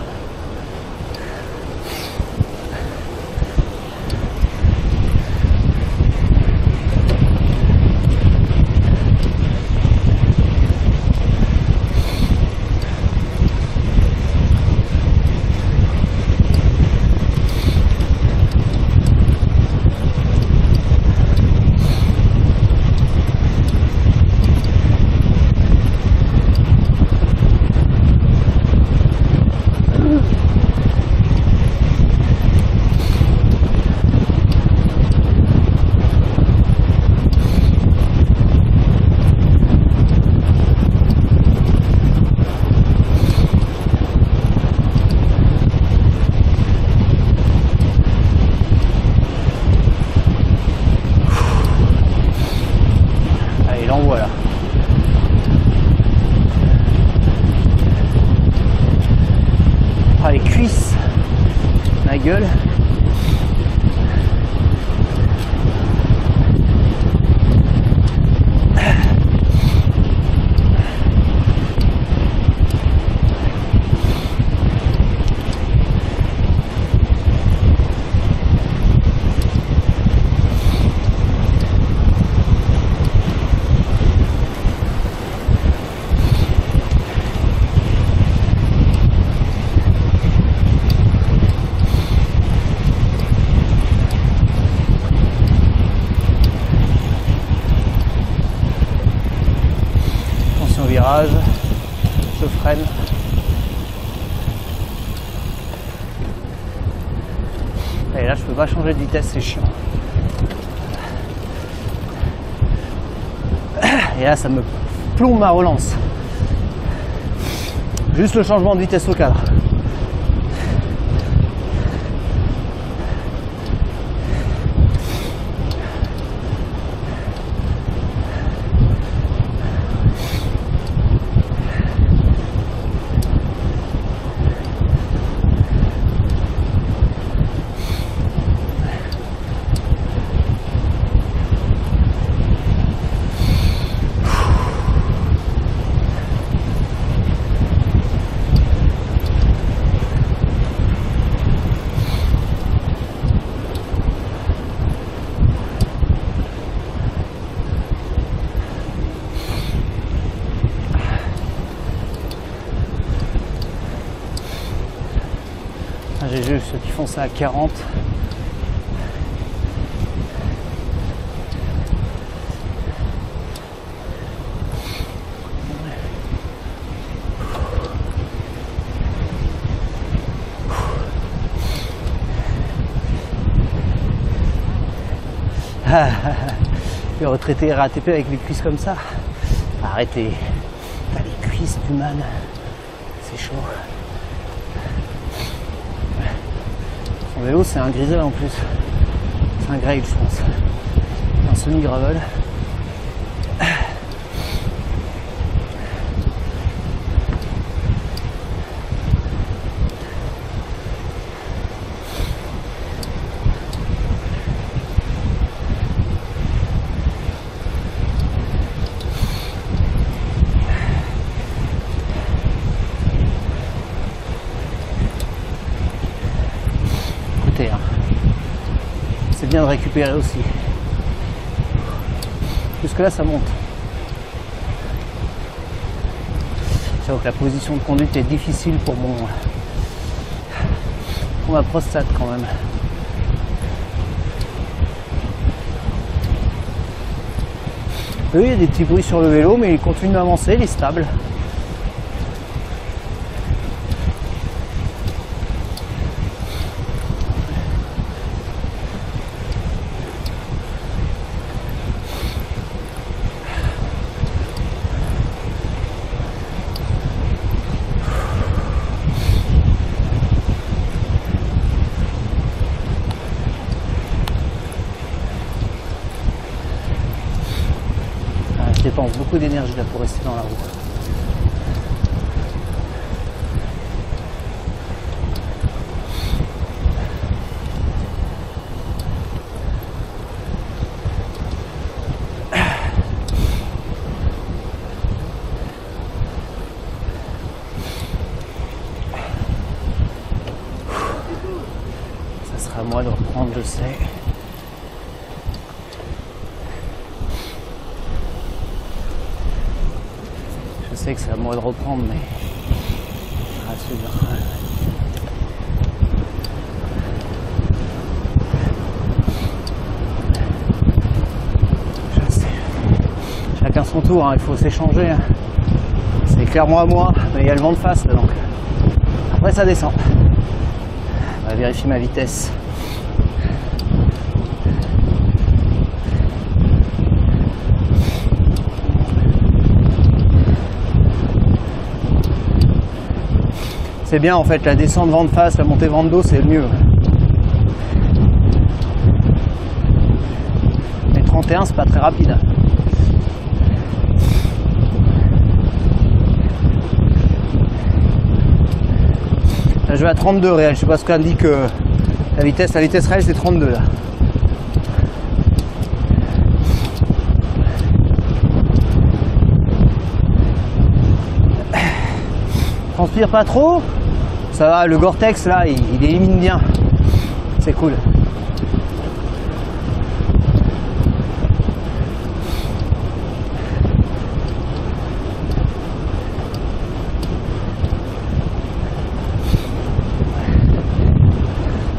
Voilà. Ah, les cuisses, ma gueule. Virage, je freine. Et là je peux pas changer de vitesse, c'est chiant. Et là ça me plombe ma relance. Juste le changement de vitesse au cadre. J'ai vu ceux qui font ça à 40. Les retraités RATP avec les cuisses comme ça. Arrêtez. T'as les cuisses du man. C'est chaud. Son vélo c'est un grisel en plus. C'est un grail je pense. Un semi-gravel. C'est bien de récupérer aussi. Jusque là ça monte. Donc la position de conduite est difficile pour ma prostate quand même. Oui, il y a des petits bruits sur le vélo, mais il continue d'avancer, il est stable. Je dépense beaucoup d'énergie là pour rester dans la roue. Ça sera à moi de reprendre, je sais. Je sais que c'est à moi de reprendre, mais rassure. Je sais. Chacun son tour, hein, il faut s'échanger. Hein. C'est clairement à moi, mais il y a le vent de face là, donc. Après ça descend. On va vérifier ma vitesse. C'est bien en fait, la descente vent de face, la montée vent de dos, c'est le mieux. Mais 31, c'est pas très rapide. Là, je vais à 32 réel, je sais pas ce qu'indique la vitesse réelle, c'est 32 là. Transpire pas trop. Ça va, le Gore-Tex là, il élimine bien. C'est cool.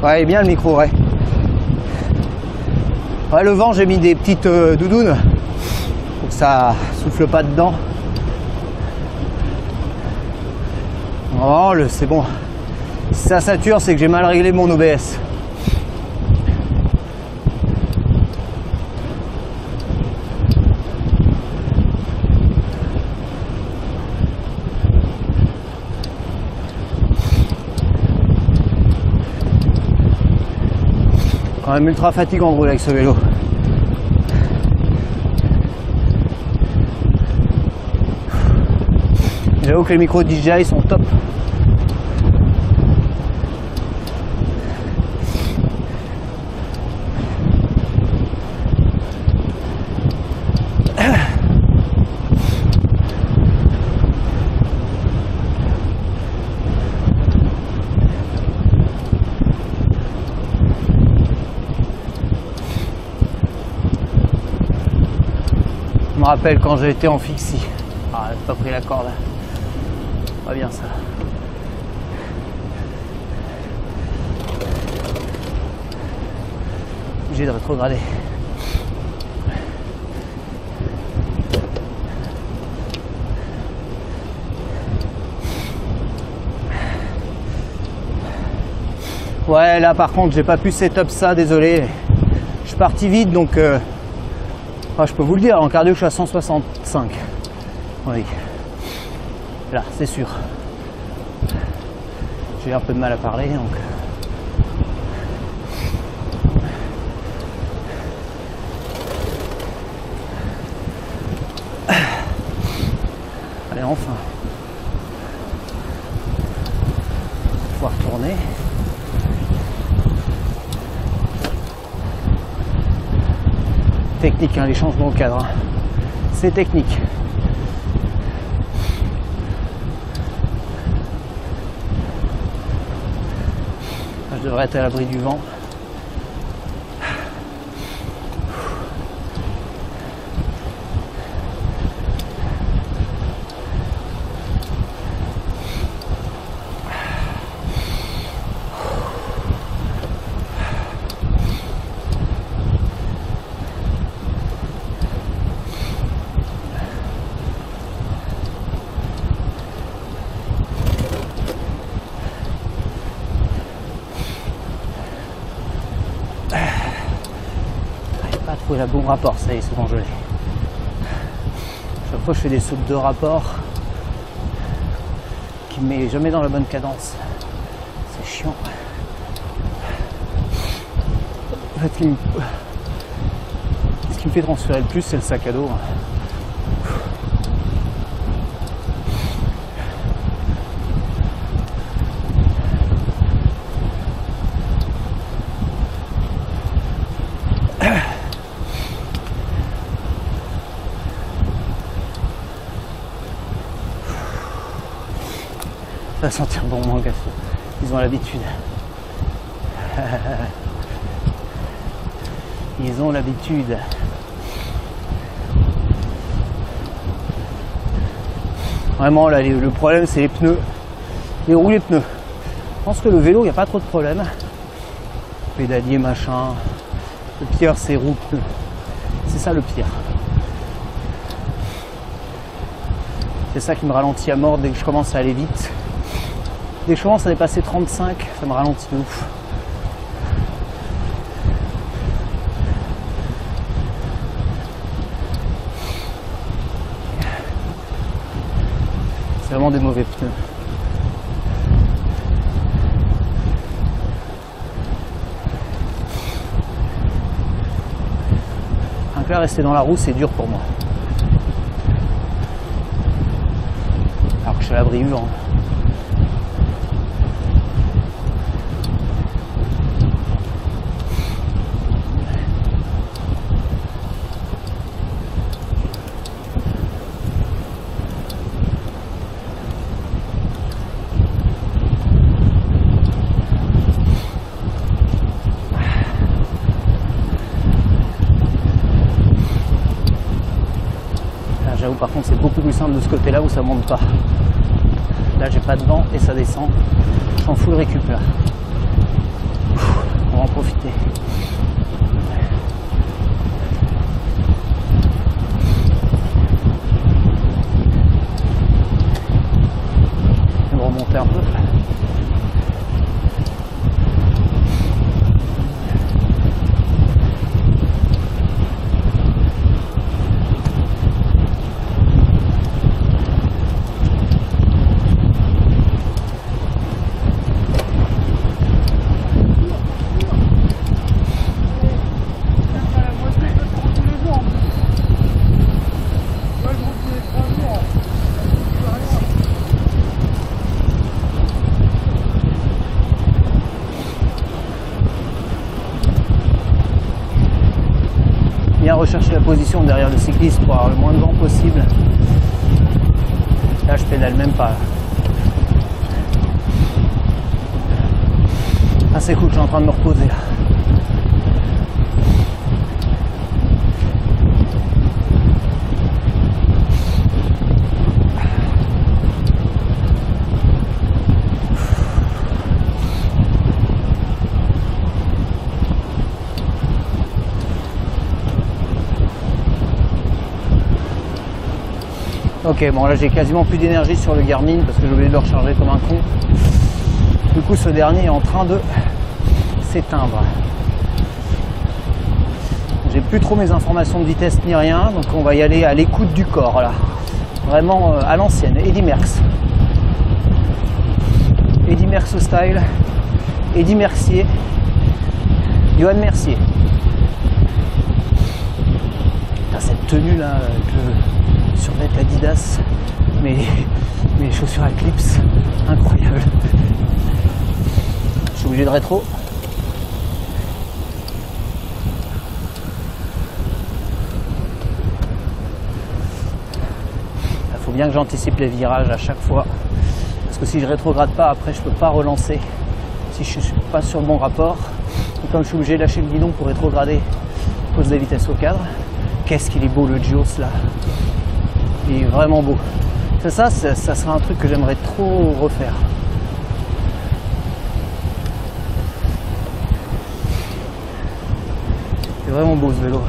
Ouais, il est bien le micro, ouais. Ouais, le vent, j'ai mis des petites doudounes pour que ça souffle pas dedans. Oh, c'est bon. Si ça sature, c'est que j'ai mal réglé mon OBS. Quand même ultra fatigant de rouler avec ce vélo. J'avoue que les micros DJI sont top. Je me rappelle quand j'ai été en fixie. Ah, j'ai pas pris la corde. Pas bien ça. Obligé de rétrograder. Ouais, là par contre, j'ai pas pu setup ça, désolé. Je suis parti vite donc. Enfin, je peux vous le dire, en cardio, je suis à 165. Oui. Là, c'est sûr. J'ai un peu de mal à parler, donc. Allez, enfin. Pouvoir tourner. Technique, hein, les changements de cadre. Hein. C'est technique. Je devrais être à l'abri du vent. trouvé le bon rapport, ça y est, c'est bon, je l'ai. Chaque fois je fais des sauts de rapport qui me met jamais dans la bonne cadence. C'est chiant. En fait, ce qui me fait transférer le plus, c'est le sac à dos. Ça va sentir bon mon café. Ils ont l'habitude. Ils ont l'habitude. Vraiment là, le problème c'est les pneus. Les roues, les pneus. Je pense que le vélo, il n'y a pas trop de problème. Pédalier, machin. Le pire c'est roues, pneus. C'est ça le pire. C'est ça qui me ralentit à mort dès que je commence à aller vite. Dès que je commence à dépasser 35, ça me ralentit de ouf. C'est vraiment des mauvais pneus. Donc là, rester dans la roue, c'est dur pour moi. Alors que je suis à l'abri vivant. J'avoue, par contre, c'est beaucoup plus simple de ce côté-là où ça monte pas. Là, j'ai pas de vent et ça descend. Je m'en fous le récup là. On va en profiter. Je vais remonter un peu. Bien rechercher la position derrière le cycliste pour avoir le moins de vent possible. Là je pédale même pas. Ah c'est cool, je suis en train de me reposer là. Ok, bon là j'ai quasiment plus d'énergie sur le Garmin parce que j'ai oublié de le recharger comme un con. Du coup ce dernier est en train de s'éteindre. J'ai plus trop mes informations de vitesse ni rien, donc on va y aller à l'écoute du corps là. Vraiment à l'ancienne, Eddy Merckx. Eddy Merckx style, Eddy Mercier, Johan Mercier. Putain, cette tenue là, survêt Adidas, mes chaussures Eclipse, incroyable. Je suis obligé de rétro. Il faut bien que j'anticipe les virages à chaque fois, parce que si je rétrograde pas, après je peux pas relancer si je suis pas sur le bon rapport. Et comme je suis obligé de lâcher le guidon pour rétrograder à cause des vitesses au cadre, qu'est-ce qu'il est beau le Gios là. Il est vraiment beau. Ça serait un truc que j'aimerais trop refaire. C'est vraiment beau ce vélo.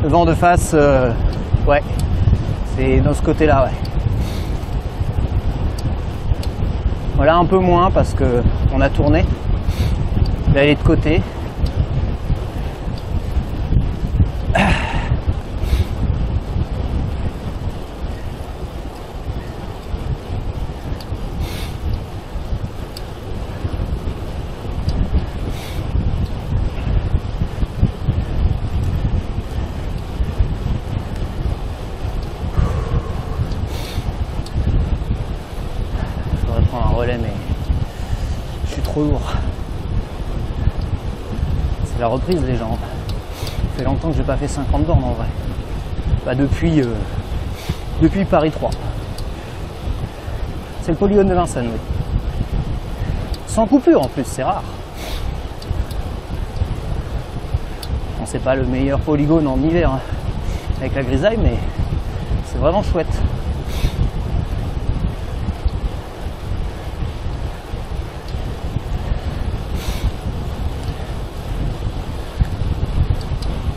Le vent de face, ouais, C'est dans ce côté-là, ouais. Voilà, un peu moins parce que on a tourné. Là, elle est de côté. Mais je suis trop lourd. C'est la reprise des jambes. Ça fait longtemps que j'ai pas fait 50 bornes en vrai. Bah depuis Paris 3. C'est le polygone de Vincennes, oui. Sans coupure en plus, c'est rare. Bon, c'est pas le meilleur polygone en hiver hein, avec la grisaille, mais c'est vraiment chouette.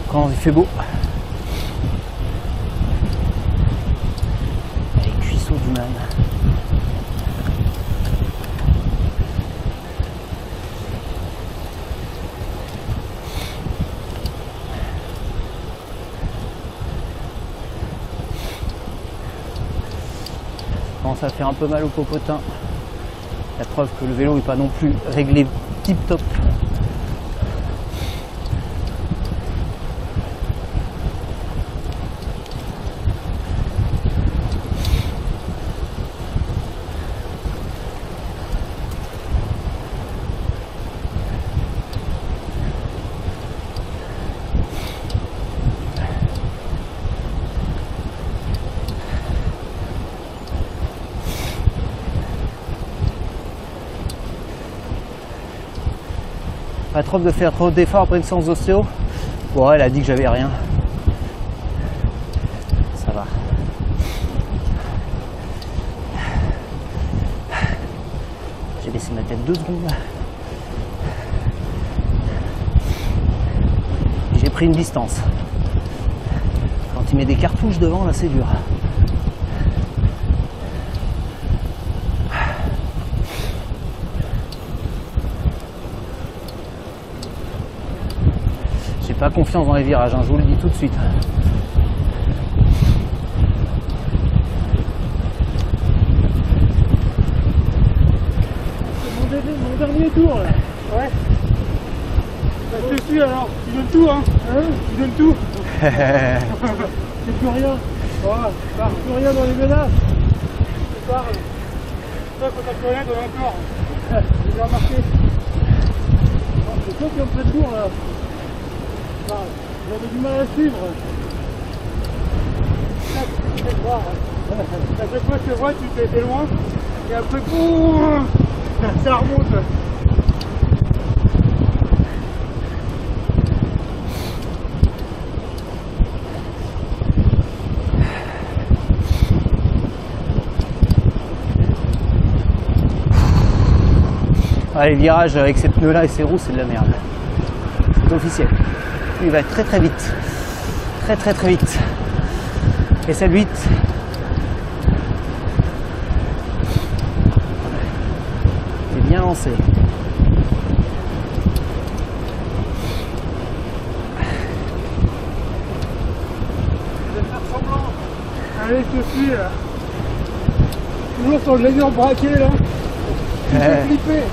Quand il fait beau. Les cuisseaux du man. Ça fait un peu mal au popotin. La preuve que le vélo n'est pas non plus réglé tip top. Pas trop de faire trop d'efforts après une séance d'ostéo. Bon, elle a dit que j'avais rien. Ça va. J'ai baissé ma tête 2 secondes. J'ai pris une distance. Quand il met des cartouches devant, là c'est dur. Pas confiance dans les virages, hein, je vous le dis tout de suite. C'est mon dernier tour là. Ouais. Bah, je te suis alors, tu donnes tout hein, tu donnes tout. C'est plus rien. Voilà, t'as plus rien dans les menaces. Tu parles. Toi quand t'as plus rien, t'en as encore. J'ai bien remarqué. C'est toi qui en fais le tour là. J'avais du mal à suivre. À chaque fois que je te vois, tu t'es loin. Et après, boum, ça remonte. Ah, les virages avec ces pneus là et ces roues, c'est de la merde. C'est officiel. Il va très très vite. Très vite. Et celle 8. C'est bien lancé. Je vais faire semblant. Allez, je te suis là. Toujours sur le légueur braqué là. Tu fais flipper.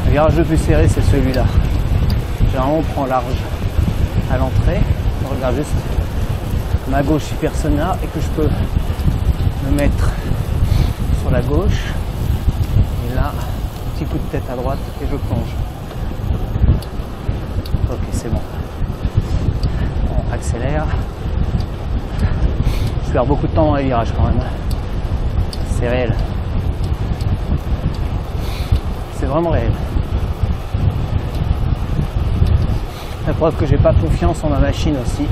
Le virage le plus serré, c'est celui-là. Généralement, on prend large à l'entrée. Je regarde juste ma gauche si personne là et que je peux me mettre sur la gauche. Et là, petit coup de tête à droite et je plonge. Ok, c'est bon. On accélère. Je perds beaucoup de temps dans les virages quand même. C'est réel. C'est vraiment réel. La preuve que j'ai pas confiance en ma machine aussi.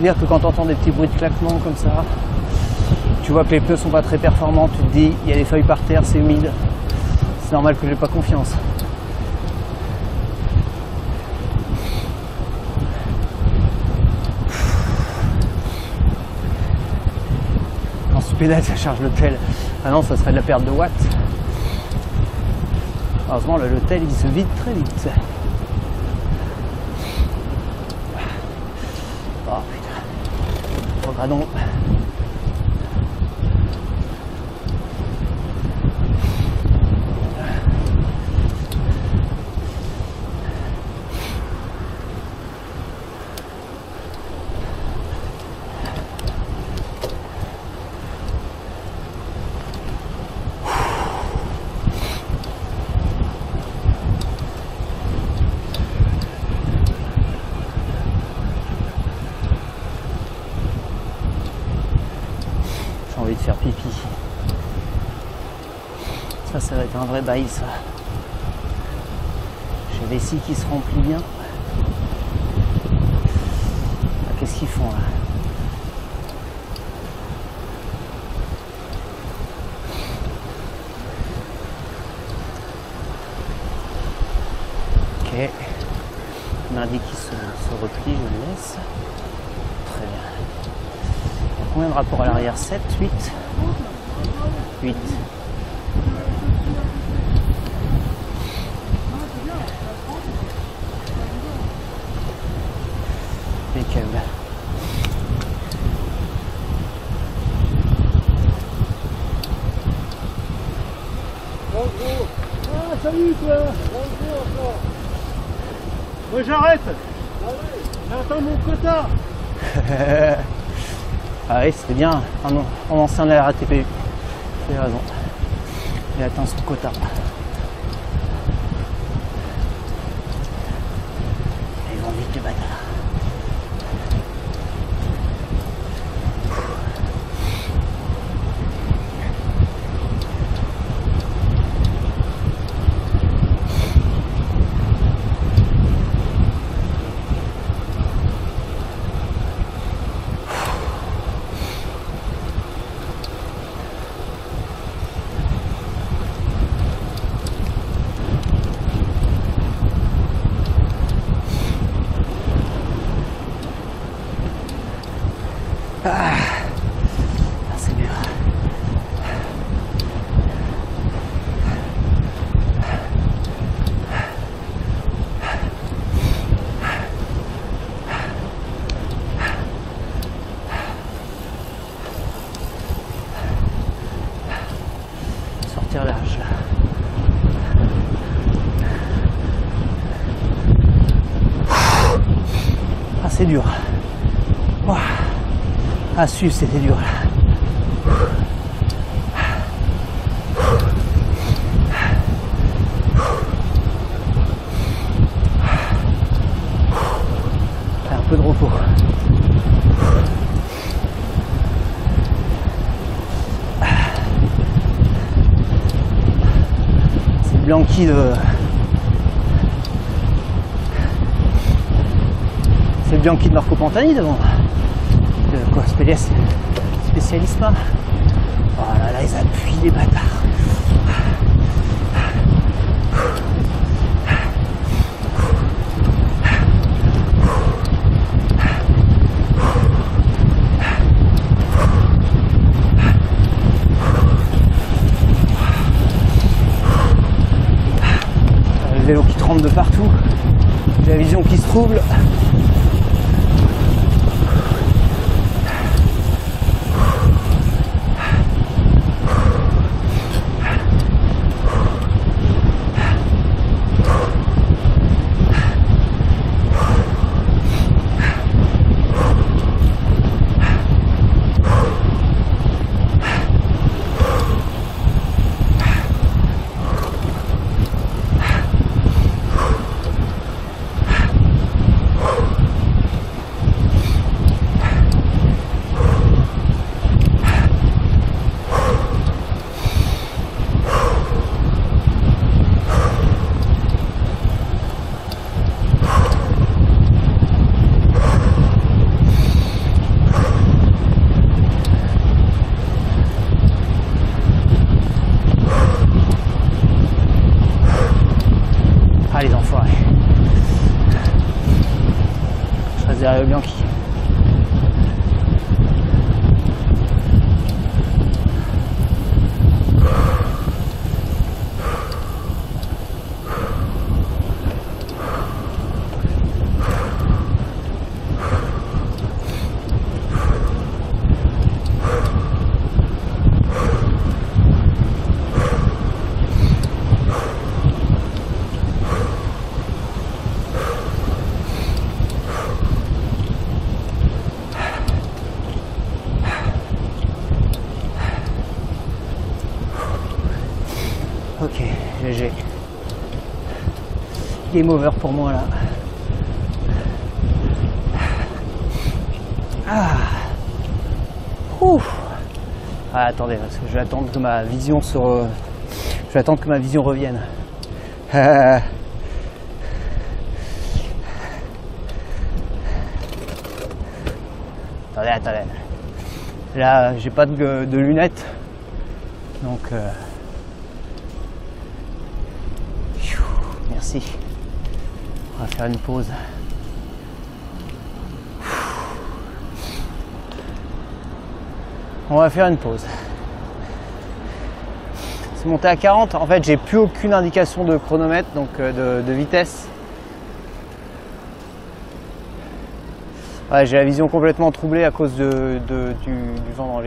Dire que quand tu entends des petits bruits de claquement comme ça, tu vois que les pneus sont pas très performants, tu te dis il y a des feuilles par terre, c'est humide, c'est normal que j'ai pas confiance. En sous-pédale ça charge le tel. Ah non, ça serait de la perte de watts. Heureusement le tel il se vide très vite. Oh putain. Regardons. J'ai envie de faire pipi. Ça va être un vrai bail ça. J'ai la vessie qui se remplit bien. Ah, qu'est-ce qu'ils font là? Ok. On indique qu'il se replie, je le laisse. Très bien. Combien de rapports à l'arrière? 7, 8 8. Impeccable. Bonjour. Ah, salut toi. Bonjour encore. Moi j'arrête. Ah oui. J'attends mon quota. Ah oui, c'était bien en ancien de la RATP. Tu as raison. Il atteint son quota. Ils vont vite, les bâtards. Ah, c'est dur. Sortir large là. Ah, c'est dur. Wow. Ah, suivre, c'était dur là. Un peu de repos. C'est Bianchi de... C'est Bianchi de Marco Pantani devant. Quoi, spécialisme. Oh là là, ils appuient les bâtards. Le vélo qui tremble de partout. La vision qui se trouble. Rosario Bianchi. Ok, GG. Game over pour moi là. Ah. Ouf. Ah, attendez, parce que je vais attendre que ma vision je vais attendre que ma vision revienne. Attendez. Là, j'ai pas de lunettes, donc. Merci. On va faire une pause. On va faire une pause. C'est monté à 40. En fait, j'ai plus aucune indication de chronomètre, donc de vitesse. Ouais, j'ai la vision complètement troublée à cause du vent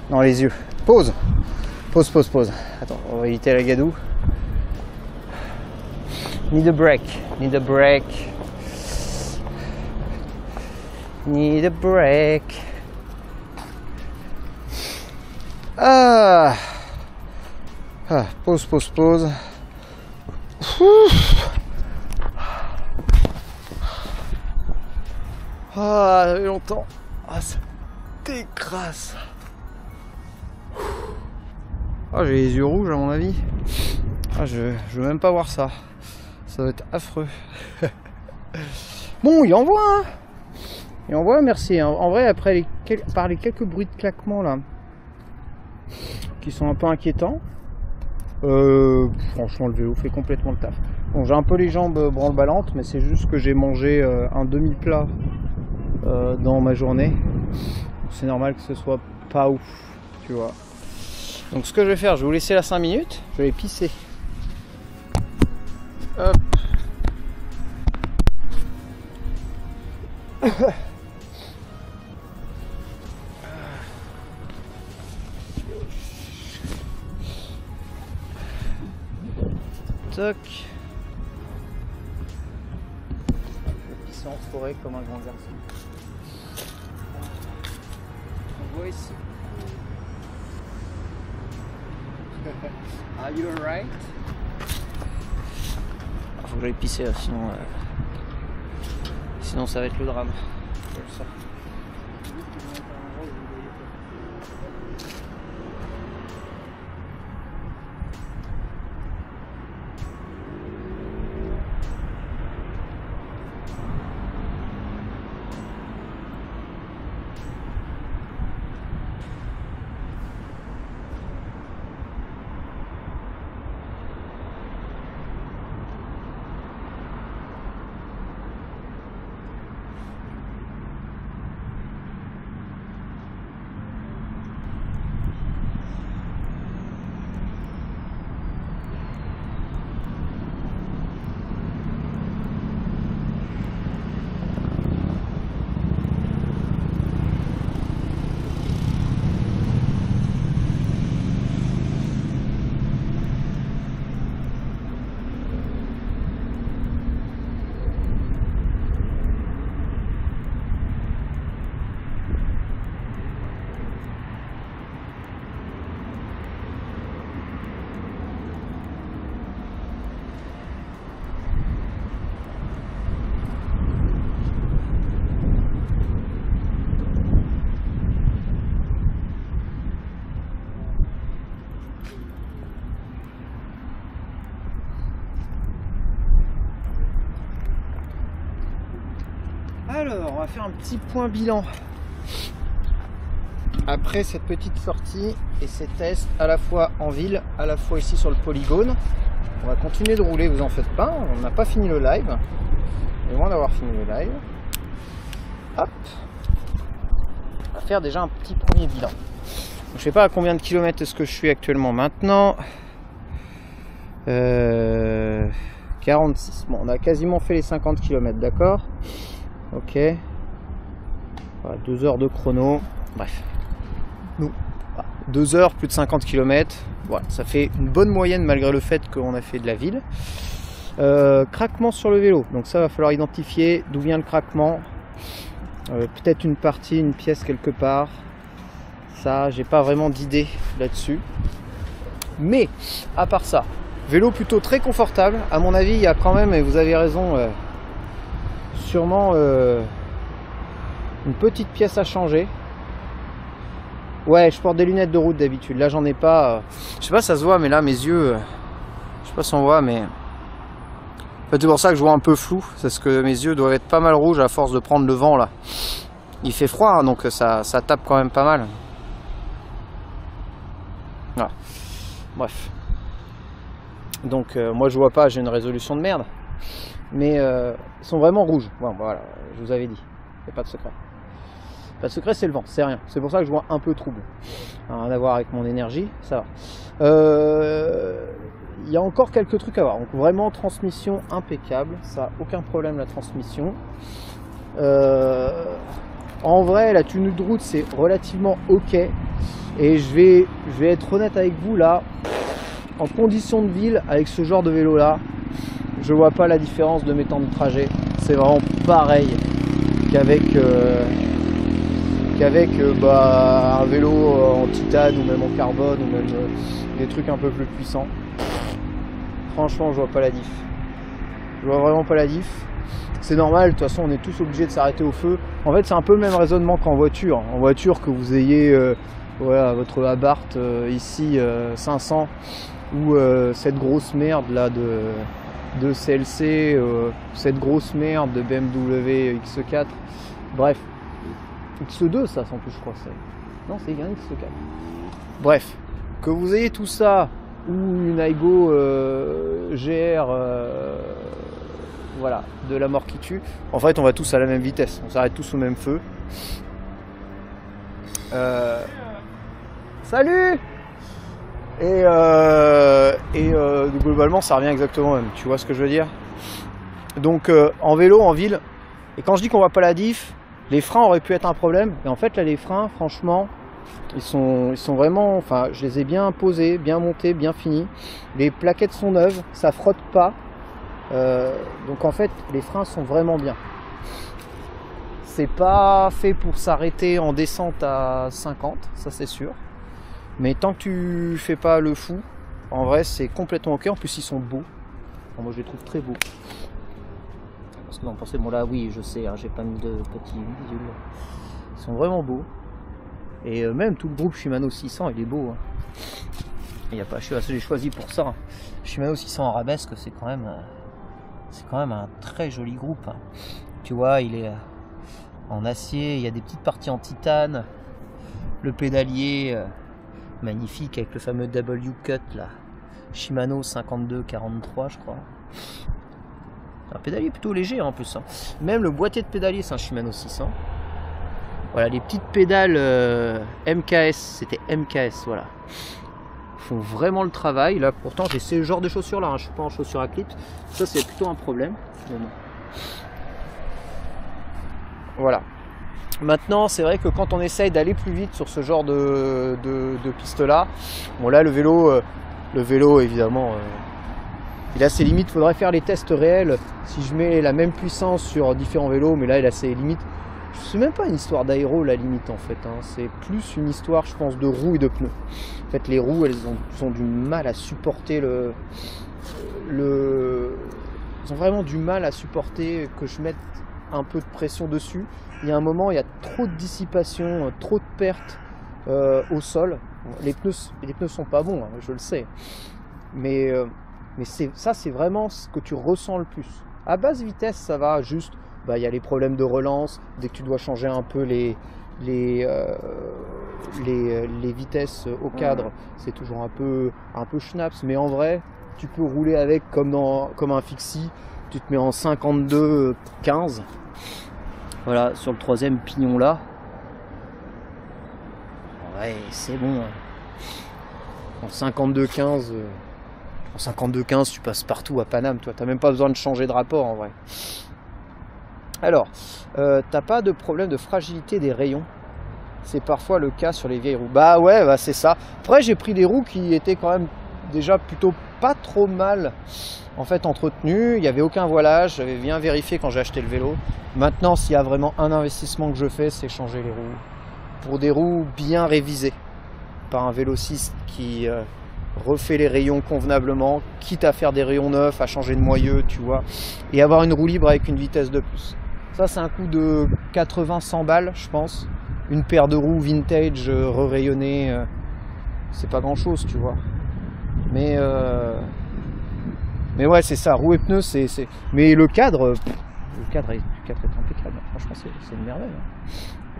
dans les yeux. Pause. Pause. Attends, on va éviter la gadoue. Need a break. Ah, pause. Ouf. Ah, ça fait longtemps. Ah, ça décrasse. Ah, j'ai les yeux rouges à mon avis. Ah, je veux même pas voir ça. Ça va être affreux. Bon, il envoie, hein. Il envoie, merci. En vrai, après par les quelques bruits de claquements là, qui sont un peu inquiétants, franchement, le vélo fait complètement le taf. Bon, j'ai un peu les jambes branle-ballantes, mais c'est juste que j'ai mangé un demi-plat dans ma journée. C'est normal que ce soit pas ouf, tu vois. Donc, ce que je vais faire, je vais vous laisser là 5 minutes. Je vais aller pisser. Hop. Toc. Je vais pisser en forêt comme un grand garçon. On voit ici. Are you alright? Faut que j'aille pisser là, sinon ça va être le drame. Ça. Alors, on va faire un petit point bilan après cette petite sortie et ces tests à la fois en ville, à la fois ici sur le polygone. On va continuer de rouler, vous en faites pas, on n'a pas fini le live, mais loin d'avoir fini le live. hop, on va faire déjà un petit premier bilan. Donc, je sais pas à combien de kilomètres est-ce que je suis actuellement maintenant. 46. Bon, on a quasiment fait les 50 km, d'accord. Ok. Voilà, 2 heures de chrono. Bref. Nous, 2 heures, plus de 50 km. Voilà, ça fait une bonne moyenne malgré le fait qu'on a fait de la ville. Craquement sur le vélo. Donc ça va falloir identifier d'où vient le craquement. Peut-être une partie, une pièce quelque part. Ça, j'ai pas vraiment d'idée là-dessus. Mais, à part ça, vélo plutôt très confortable. À mon avis, il y a quand même, et vous avez raison, sûrement une petite pièce à changer. Ouais, je porte des lunettes de route d'habitude. Là, j'en ai pas. Je sais pas, ça se voit, mais là, mes yeux, je sais pas si on voit, mais en fait, c'est pour ça que je vois un peu flou. C'est parce que mes yeux doivent être pas mal rouges à force de prendre le vent là. Il fait froid, hein, donc ça tape quand même pas mal. Voilà. Bref. Donc moi je vois pas, j'ai une résolution de merde. Mais ils sont vraiment rouges. Bon, voilà, je vous avais dit. Il n'y a pas de secret. Pas de secret, c'est le vent, c'est rien. C'est pour ça que je vois un peu trouble. Rien à voir avec mon énergie, ça va. Il y a encore quelques trucs à voir. Donc vraiment transmission impeccable. Ça, aucun problème la transmission. En vrai, la tenue de route c'est relativement ok. Et je vais être honnête avec vous là. En condition de ville, avec ce genre de vélo là, je vois pas la différence de mes temps de trajet. C'est vraiment pareil qu'avec un vélo en titane ou même en carbone ou même des trucs un peu plus puissants. Franchement, je vois pas la diff. Je vois vraiment pas la diff. C'est normal, de toute façon on est tous obligés de s'arrêter au feu. En fait c'est un peu le même raisonnement qu'en voiture. En voiture, que vous ayez voilà, votre Abarth ici 500 ou cette grosse merde là de CLC, cette grosse merde de BMW X4, bref, X2 ça en plus je crois c'est. Non, c'est bien X4. Bref, que vous ayez tout ça ou une Aygo GR voilà, de la mort qui tue. En fait, on va tous à la même vitesse. On s'arrête tous au même feu. Salut. Et globalement, ça revient exactement même. Tu vois ce que je veux dire? Donc, en vélo, en ville, et quand je dis qu'on voit pas la diff, les freins auraient pu être un problème. Et en fait, là, les freins, franchement, ils sont vraiment... Enfin, je les ai bien posés, bien montés, bien finis. Les plaquettes sont neuves, ça frotte pas. Donc en fait les freins sont vraiment bien. C'est pas fait pour s'arrêter en descente à 50, ça c'est sûr, mais tant que tu fais pas le fou, en vrai c'est complètement ok. En plus ils sont beaux, enfin, moi je les trouve très beaux. Parce que vous en pensez, bon là oui je sais, hein, j'ai pas mis de petits bidules, ils sont vraiment beaux. Et même tout le groupe Shimano 600 il est beau, hein. Il y a pas, j'ai choisi pour ça, hein. Shimano 600 Arabesque c'est quand même un très joli groupe, hein. Tu vois, il est en acier, il y a des petites parties en titane, le pédalier magnifique avec le fameux W-Cut là, Shimano 52-43 je crois. Un pédalier plutôt léger en plus, hein. Même le boîtier de pédalier c'est un Shimano 600. Voilà, les petites pédales MKS, c'était MKS, voilà. Font vraiment le travail. Là pourtant j'ai ce genre de chaussures là, hein. Je suis pas en chaussures à clips, ça c'est plutôt un problème. Voilà, maintenant c'est vrai que quand on essaye d'aller plus vite sur ce genre de piste là, bon là le vélo évidemment il a ses limites. Faudrait faire les tests réels si je mets la même puissance sur différents vélos, mais là il a ses limites. C'est même pas une histoire d'aéro la limite en fait, hein. C'est plus une histoire je pense de roues et de pneus. En fait les roues elles ont du mal à supporter elles ont vraiment du mal à supporter que je mette un peu de pression dessus. Il y a un moment il y a trop de dissipation, trop de pertes au sol. Les pneus sont pas bons, hein, je le sais, mais ça c'est vraiment ce que tu ressens le plus. À basse vitesse ça va, juste il y a les problèmes de relance, dès que tu dois changer un peu les vitesses au cadre, c'est toujours un peu schnaps, mais en vrai tu peux rouler avec comme un fixie. Tu te mets en 52-15 Voilà, sur le troisième pignon là. Ouais, c'est bon. En 52-15, tu passes partout à Paname, toi. T'as même pas besoin de changer de rapport en vrai. Alors, t'as pas de problème de fragilité des rayons? C'est parfois le cas sur les vieilles roues. Bah ouais, bah c'est ça. Après, j'ai pris des roues qui étaient quand même déjà plutôt pas trop mal en fait entretenues. Il n'y avait aucun voilage. J'avais bien vérifié quand j'ai acheté le vélo. Maintenant, s'il y a vraiment un investissement que je fais, c'est changer les roues. Pour des roues bien révisées par un vélociste qui refait les rayons convenablement, quitte à faire des rayons neufs, à changer de moyeu, tu vois, et avoir une roue libre avec une vitesse de plus. Ça, c'est un coût de 80-100 balles, je pense. Une paire de roues vintage re-rayonnées, c'est pas grand chose, tu vois. Mais ouais, c'est ça, roues et pneus, c'est. Mais le cadre est impeccable. Franchement, c'est une merveille.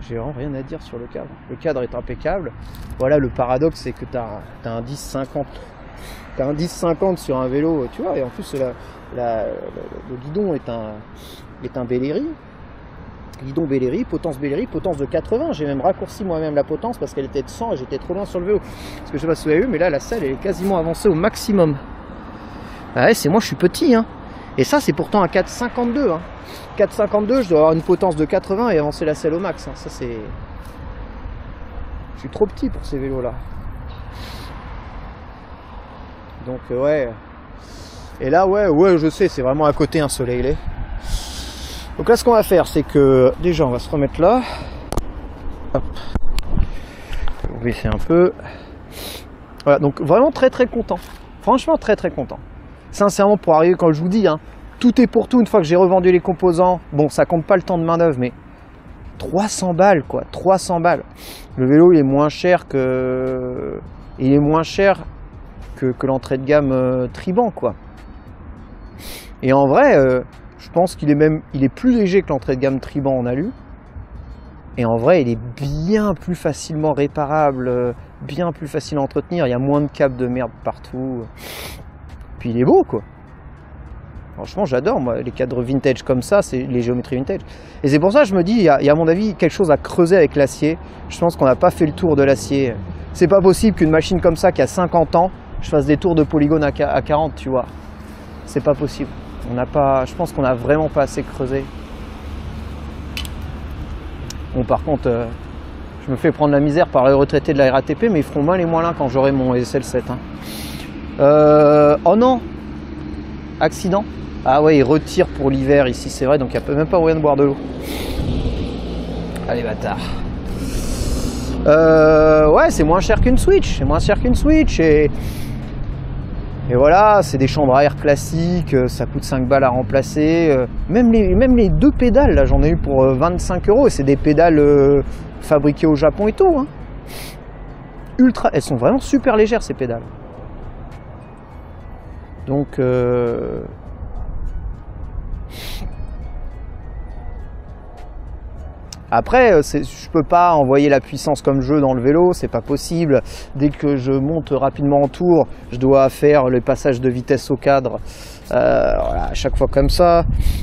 J'ai vraiment rien à dire sur le cadre. Le cadre est impeccable. Voilà, le paradoxe, c'est que t'as un 10-50. T'as un 10-50 sur un vélo, tu vois, et en plus, le guidon est un Belleri. Guidon Belleri, potence de 80. J'ai même raccourci moi-même la potence parce qu'elle était de 100 et j'étais trop loin sur le vélo. Parce que je sais pas si vous avez vu, mais là, la selle elle est quasiment avancée au maximum. Ah ouais, c'est moi, je suis petit, hein. Et ça, c'est pourtant un 4,52. Hein. 4,52, je dois avoir une potence de 80 et avancer la selle au max. Hein. Ça, c'est. Je suis trop petit pour ces vélos-là. Donc, ouais. Et là, ouais, je sais, c'est vraiment à côté un soleil. Donc là, ce qu'on va faire, c'est que déjà, on va se remettre là. Hop. On va baisser un peu. Voilà, donc vraiment très très content. Franchement, très très content. Sincèrement, pour arriver, quand je vous dis, hein, tout est pour tout. Une fois que j'ai revendu les composants, bon, ça compte pas le temps de main-d'œuvre, mais 300 balles, quoi. 300 balles. Le vélo, il est moins cher que. Il est moins cher que l'entrée de gamme Triban, quoi. Et en vrai. Je pense qu'il est plus léger que l'entrée de gamme Triban en alu. Et en vrai, il est bien plus facilement réparable, bien plus facile à entretenir. Il y a moins de câbles de merde partout. Puis il est beau, quoi. Franchement, j'adore, moi, les cadres vintage comme ça, c'est les géométries vintage. Et c'est pour ça que je me dis, il y a à mon avis quelque chose à creuser avec l'acier. Je pense qu'on n'a pas fait le tour de l'acier. C'est pas possible qu'une machine comme ça, qui a 50 ans, je fasse des tours de polygone à 40, tu vois. C'est pas possible. Je pense qu'on n'a vraiment pas assez creusé. Bon, par contre, je me fais prendre la misère par les retraités de la RATP, mais ils feront moins les moyens quand j'aurai mon SL7. Hein. Oh non! Accident? Ah ouais, ils retirent pour l'hiver ici, c'est vrai, donc il n'y a même pas moyen de boire de l'eau. Allez, bâtard. Ouais, c'est moins cher qu'une Switch. Et voilà, c'est des chambres à air classiques, ça coûte 5 balles à remplacer. Même les deux pédales, là, j'en ai eu pour 25 € et c'est des pédales fabriquées au Japon et tout. Hein. Elles sont vraiment super légères, ces pédales. Donc, après, je peux pas envoyer la puissance comme jeu dans le vélo, c'est pas possible. Dès que je monte rapidement en tour, je dois faire le passage de vitesse au cadre. Voilà, à chaque fois comme ça,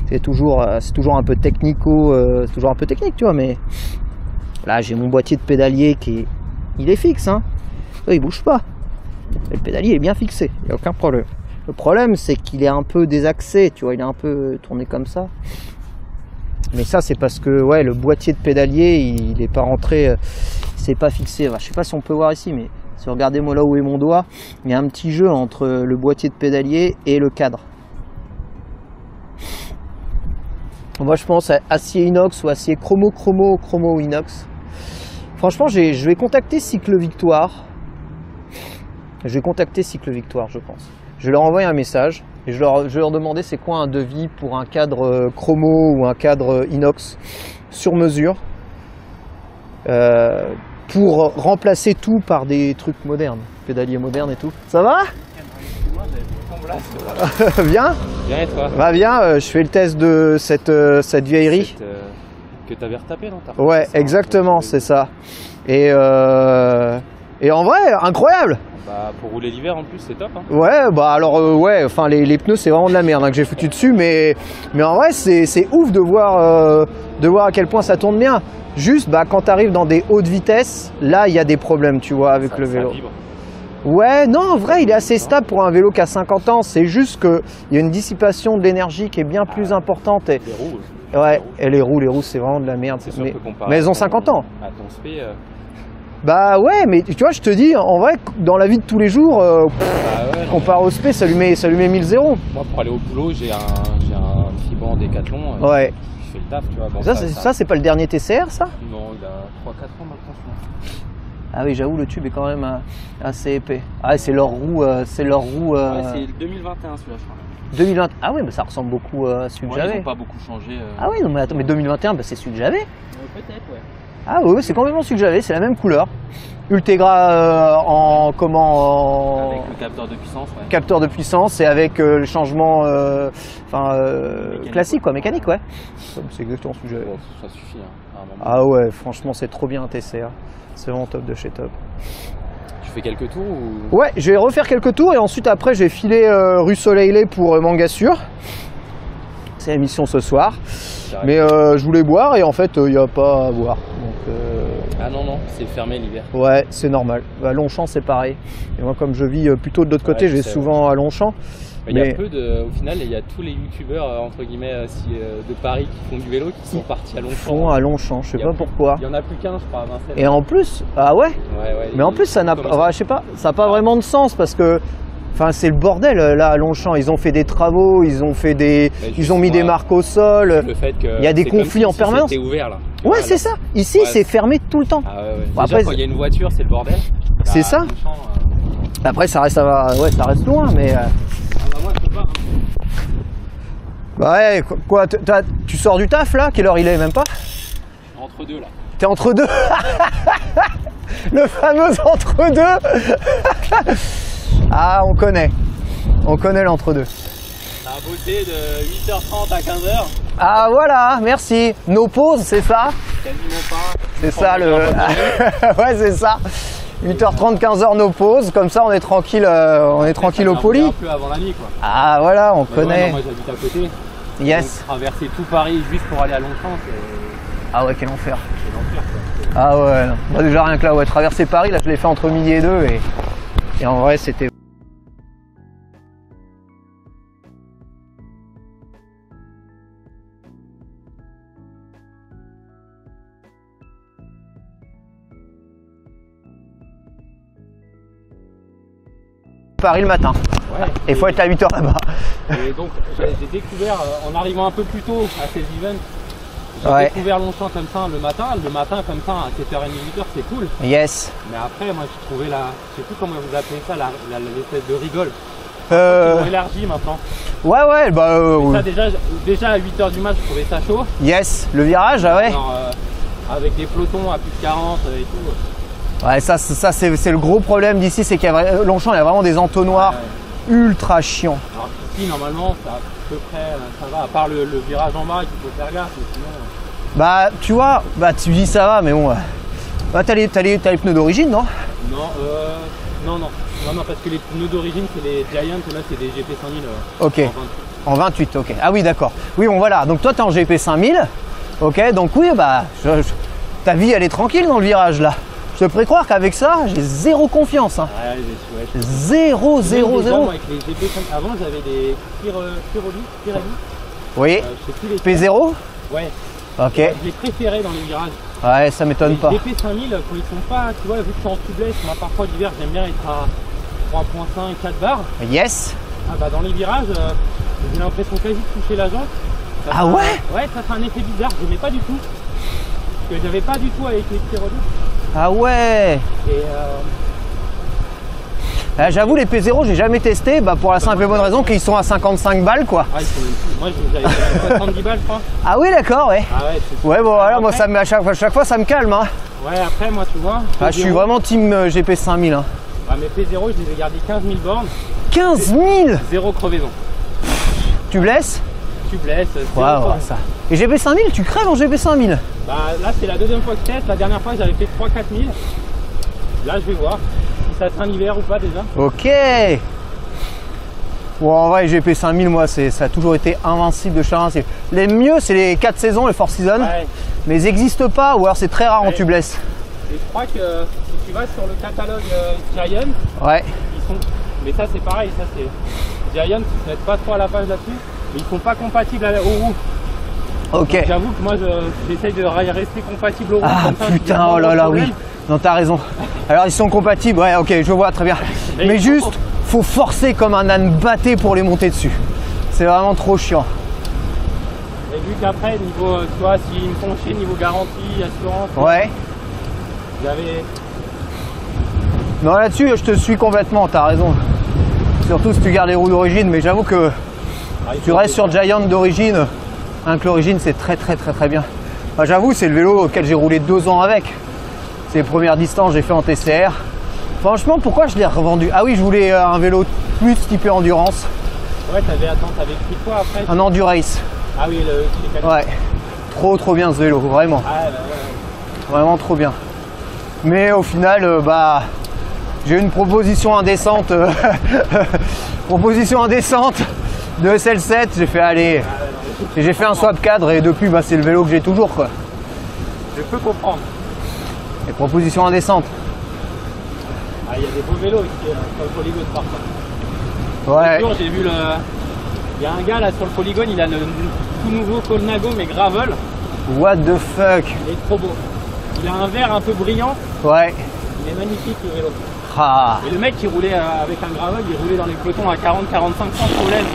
c'est toujours un peu technique, tu vois. Mais là, j'ai mon boîtier de pédalier il est fixe, hein. Il bouge pas. Et le pédalier est bien fixé, il n'y a aucun problème. Le problème, c'est qu'il est un peu désaxé, tu vois, il est un peu tourné comme ça. Mais ça, c'est parce que ouais, le boîtier de pédalier, il n'est pas rentré, c'est pas fixé. Enfin, je sais pas si on peut voir ici, mais si vous regardez moi là où est mon doigt, il y a un petit jeu entre le boîtier de pédalier et le cadre. Moi, je pense à acier inox ou acier chromo inox. Franchement, je vais contacter Cycle Victoire. Je pense. Je vais leur envoyer un message. Et je vais leur demander c'est quoi un devis pour un cadre chromo ou un cadre inox sur mesure pour remplacer tout par des trucs modernes, pédaliers modernes et tout. Ça va? Viens. Viens et toi? Va bien, je fais le test de cette vieillerie. Que tu avais retapé dans ta Ouais, exactement, c'est ça. Et en vrai, incroyable. Bah, pour rouler l'hiver en plus, c'est top. Hein. Ouais, bah alors ouais, enfin les pneus c'est vraiment de la merde hein, que j'ai foutu dessus, mais en vrai c'est ouf de voir à quel point ça tourne bien. Juste bah, quand tu arrives dans des hautes vitesses, là il y a des problèmes, tu vois, avec le vélo. Ça vibre. Ouais, non, en vrai il est assez stable pour un vélo qui a 50 ans, c'est juste qu'il y a une dissipation de l'énergie qui est bien plus importante. Et, Les roues aussi. ouais, et les roues c'est vraiment de la merde. C'est sûr que comparé Mais elles ont à 50 ans. À ton spé, Bah ouais, mais tu vois, je te dis, en vrai, dans la vie de tous les jours, ouais, comparé au SP, ça lui met 1000-0. moi, pour aller au boulot, j'ai un Fiban Décathlon. Ouais. Qui fait le taf, tu vois. Bon, Ça c'est pas le dernier TCR, ça? Non, il a 3-4 ans maintenant, je pense. Ah oui, j'avoue, le tube est quand même assez épais. Ah, c'est leur roue. Ouais, c'est 2021 celui-là, je crois. 2020. Ah ouais, mais ça ressemble beaucoup à celui que Ils j'avais. n'ont pas beaucoup changé. Ah oui, non, mais attends, mais 2021, bah, c'est celui que j'avais. Peut-être, ouais. Ah oui, c'est complètement celui que j'avais, c'est la même couleur. Ultegra en Avec le capteur de puissance, ouais. capteur de puissance et avec le changement classique, quoi, mécanique, ouais. C'est exactement celui que j'avais. Bon, ça suffit, hein, à un moment. Ah ouais, franchement, c'est trop bien un TCR. C'est vraiment top de chez top. Tu fais quelques tours ou... Ouais, je vais refaire quelques tours et ensuite après je vais filer rue Soleil pour Mangassure. C'est la mission ce soir. Mais je voulais boire et en fait il n'y a pas à boire. Donc, Ah non, c'est fermé l'hiver. ouais, c'est normal. À Longchamp c'est pareil. Et moi comme je vis plutôt de l'autre côté, Ouais, je vais c'est souvent à Longchamp. Il y a peu de... Au final, il y a tous les youtubeurs entre guillemets de Paris qui font du vélo qui sont partis à Longchamp. À Longchamp, je sais pas pourquoi. Il y en a plus qu'un, je crois, à Vincennes. Et en plus, ah ouais, Ouais, mais en plus ça n'a pas, je sais pas, ça n'a pas vraiment de sens parce que, enfin c'est le bordel là à Longchamp. Ils ont fait des travaux, ils ont fait des, ils ont mis des marques au sol. Le fait que il y a des conflits en permanence. C'était ouvert là. Ouais, c'est ça. Ici, c'est fermé tout le temps. Ah ouais. Bon, Déjà, après, quand il y a une voiture, c'est le bordel. C'est ça. Longchamp, Après, ça reste, ça reste loin, mais. Ah bah moi, je peux pas. Hein. Bah ouais, quoi, tu sors du taf là? Quelle heure il est? Même pas? Entre deux là. T'es entre deux? Le fameux entre deux. Ah, on connaît l'entre-deux. Ça a bossé de 8h30 à 15h. Ah voilà, merci. Nos pauses, c'est ça? Quasiment pas. C'est ça le. Ouais, c'est ça. 8h30, 15h nos pauses, comme ça on est tranquille, au poli. Un peu avant la nuit quoi. Ah voilà, on connaît. Ouais, moi j'habite à côté. Yes. Donc, traverser tout Paris juste pour aller à Longchamp, Ah ouais, quel enfer. c'est l'enfer quoi. Ah ouais, non. Bah, déjà rien que là, ouais, traverser Paris, là je l'ai fait entre midi et 2 et en vrai c'était. Paris le matin. Ouais. Et il faut être à 8h là-bas. Et donc j'ai découvert en arrivant un peu plus tôt à ces events, j'ai découvert Longchamp comme ça le matin comme ça à 7h30, 8h c'est cool. Yes. Mais après moi j'ai trouvé je sais plus comment vous appelez ça, l'espèce de rigole. Ils ont élargi maintenant. Ouais, bah Ça, déjà à 8h du match je trouvais ça chaud. yes, le virage, ah ouais. Alors, avec des pelotons à plus de 40 et tout. Ouais, ça c'est le gros problème d'ici, c'est qu'il y a Longchamp, il y a vraiment des entonnoirs ultra chiants. Alors ici normalement ça à peu près ça va, à part le virage en bas qu'il faut faire gaffe, mais sinon. Bah tu vois, bah tu dis ça va, mais bon. Bah t'as les pneus d'origine, non? Non, parce que les pneus d'origine c'est les Giant et là c'est des GP 5000. Ok. En 28, ok. Ah oui, d'accord. Oui, bon voilà. Donc toi t'es en GP 5000. Ok, donc oui, bah ta vie elle est tranquille dans le virage là. Je te ferais croire qu'avec ça, j'ai zéro confiance. Hein. Ouais, Zéro. Moi, avec les GP 5000, avant j'avais des Pirelli. Oui. Je sais plus les P0? Ouais. Ok. Je les préférais dans les virages. Ouais, ça m'étonne pas. Les GP 5000, quand ils sont pas, tu vois, vu que je suis en tubeless, moi parfois d'hiver j'aime bien être à 3.5, 4 bars. Yes. Ah bah dans les virages, j'ai l'impression quasi de toucher la jante. Ah ouais? Ouais, ça fait un effet bizarre, je n'aimais pas du tout. Que j'avais pas du tout avec les Pirelli. Ah ouais. Et j'avoue les P0 j'ai jamais testé, bah pour la simple et bonne raison qu'ils sont à 55 balles quoi. Ah, moi j'avais 70 balles je crois. Ah oui d'accord, ouais. Ah ouais, ouais bon voilà, moi ça me, à chaque fois ça me calme hein. Ouais après moi tu vois. Ah, je suis vraiment team GP 5000 hein. Ah mais P0 je les ai gardés 15 000 bornes. 15 000. Zéro crevaison. Tu blesses? Tu blesses. Ouais, ça. Et GP 5000 tu crèves en GP 5000? Bah là c'est la deuxième fois que je teste, la dernière fois j'avais fait 3-4 000. Là je vais voir. ça tient l'hiver ou pas déjà. Ok. Bon, en vrai, GP 5000, moi, ça a toujours été invincible de chez invincible. Les mieux, c'est les 4 saisons, les 4 seasons. Ouais. Mais ils n'existent pas, ou alors c'est très rare en tubeless. Et je crois que si tu vas sur le catalogue Giant, Ouais. ils sont. Mais ça c'est pareil, ça c'est. Giant, ils se mettent pas trop à la page là-dessus, mais ils sont pas compatibles aux roues. Ok. J'avoue que moi j'essaye de rester compatible aux roues. Ah comme ça, putain, oh là là, oui. Non, t'as raison. Alors ils sont compatibles, ouais, ok, je vois très bien. Mais juste, faut forcer comme un âne batté pour les monter dessus. C'est vraiment trop chiant. Et vu qu'après, niveau, tu vois, s'ils me font chier niveau garantie, assurance, Ouais. j'avais. Non, là-dessus, je te suis complètement, t'as raison. Surtout si tu gardes les roues d'origine, mais j'avoue que tu restes sur Giant d'origine. Hein, que l'origine, c'est très bien. Enfin, j'avoue, c'est le vélo auquel j'ai roulé 2 ans avec. C'est les premières distances que j'ai fait en TCR. Franchement, pourquoi je l'ai revendu? Ah oui, je voulais un vélo plus typé endurance. Ouais, t'avais pris quoi après? Un Endurace. Ah oui, le Ouais. Trop bien ce vélo, vraiment. Ah ouais. Vraiment trop bien. Mais au final, bah, j'ai eu une proposition indécente. Proposition indécente de SL7. J'ai fait aller. Et j'ai fait un swap cadre et depuis, bah, c'est le vélo que j'ai toujours, quoi. Je peux comprendre. Et proposition indécente. Ah, il y a des beaux vélos ici sur le polygone par contre. Ouais. L'autre jour, j'ai vu le. Il y a un gars là sur le polygone, il a le tout nouveau Colnago mais gravel. What the fuck. Il est trop beau. Il a un vert un peu brillant. Ouais. Il est magnifique le vélo. Ah. Et le mec qui roulait avec un gravel, il roulait dans les pelotons à 40-45 sans problème.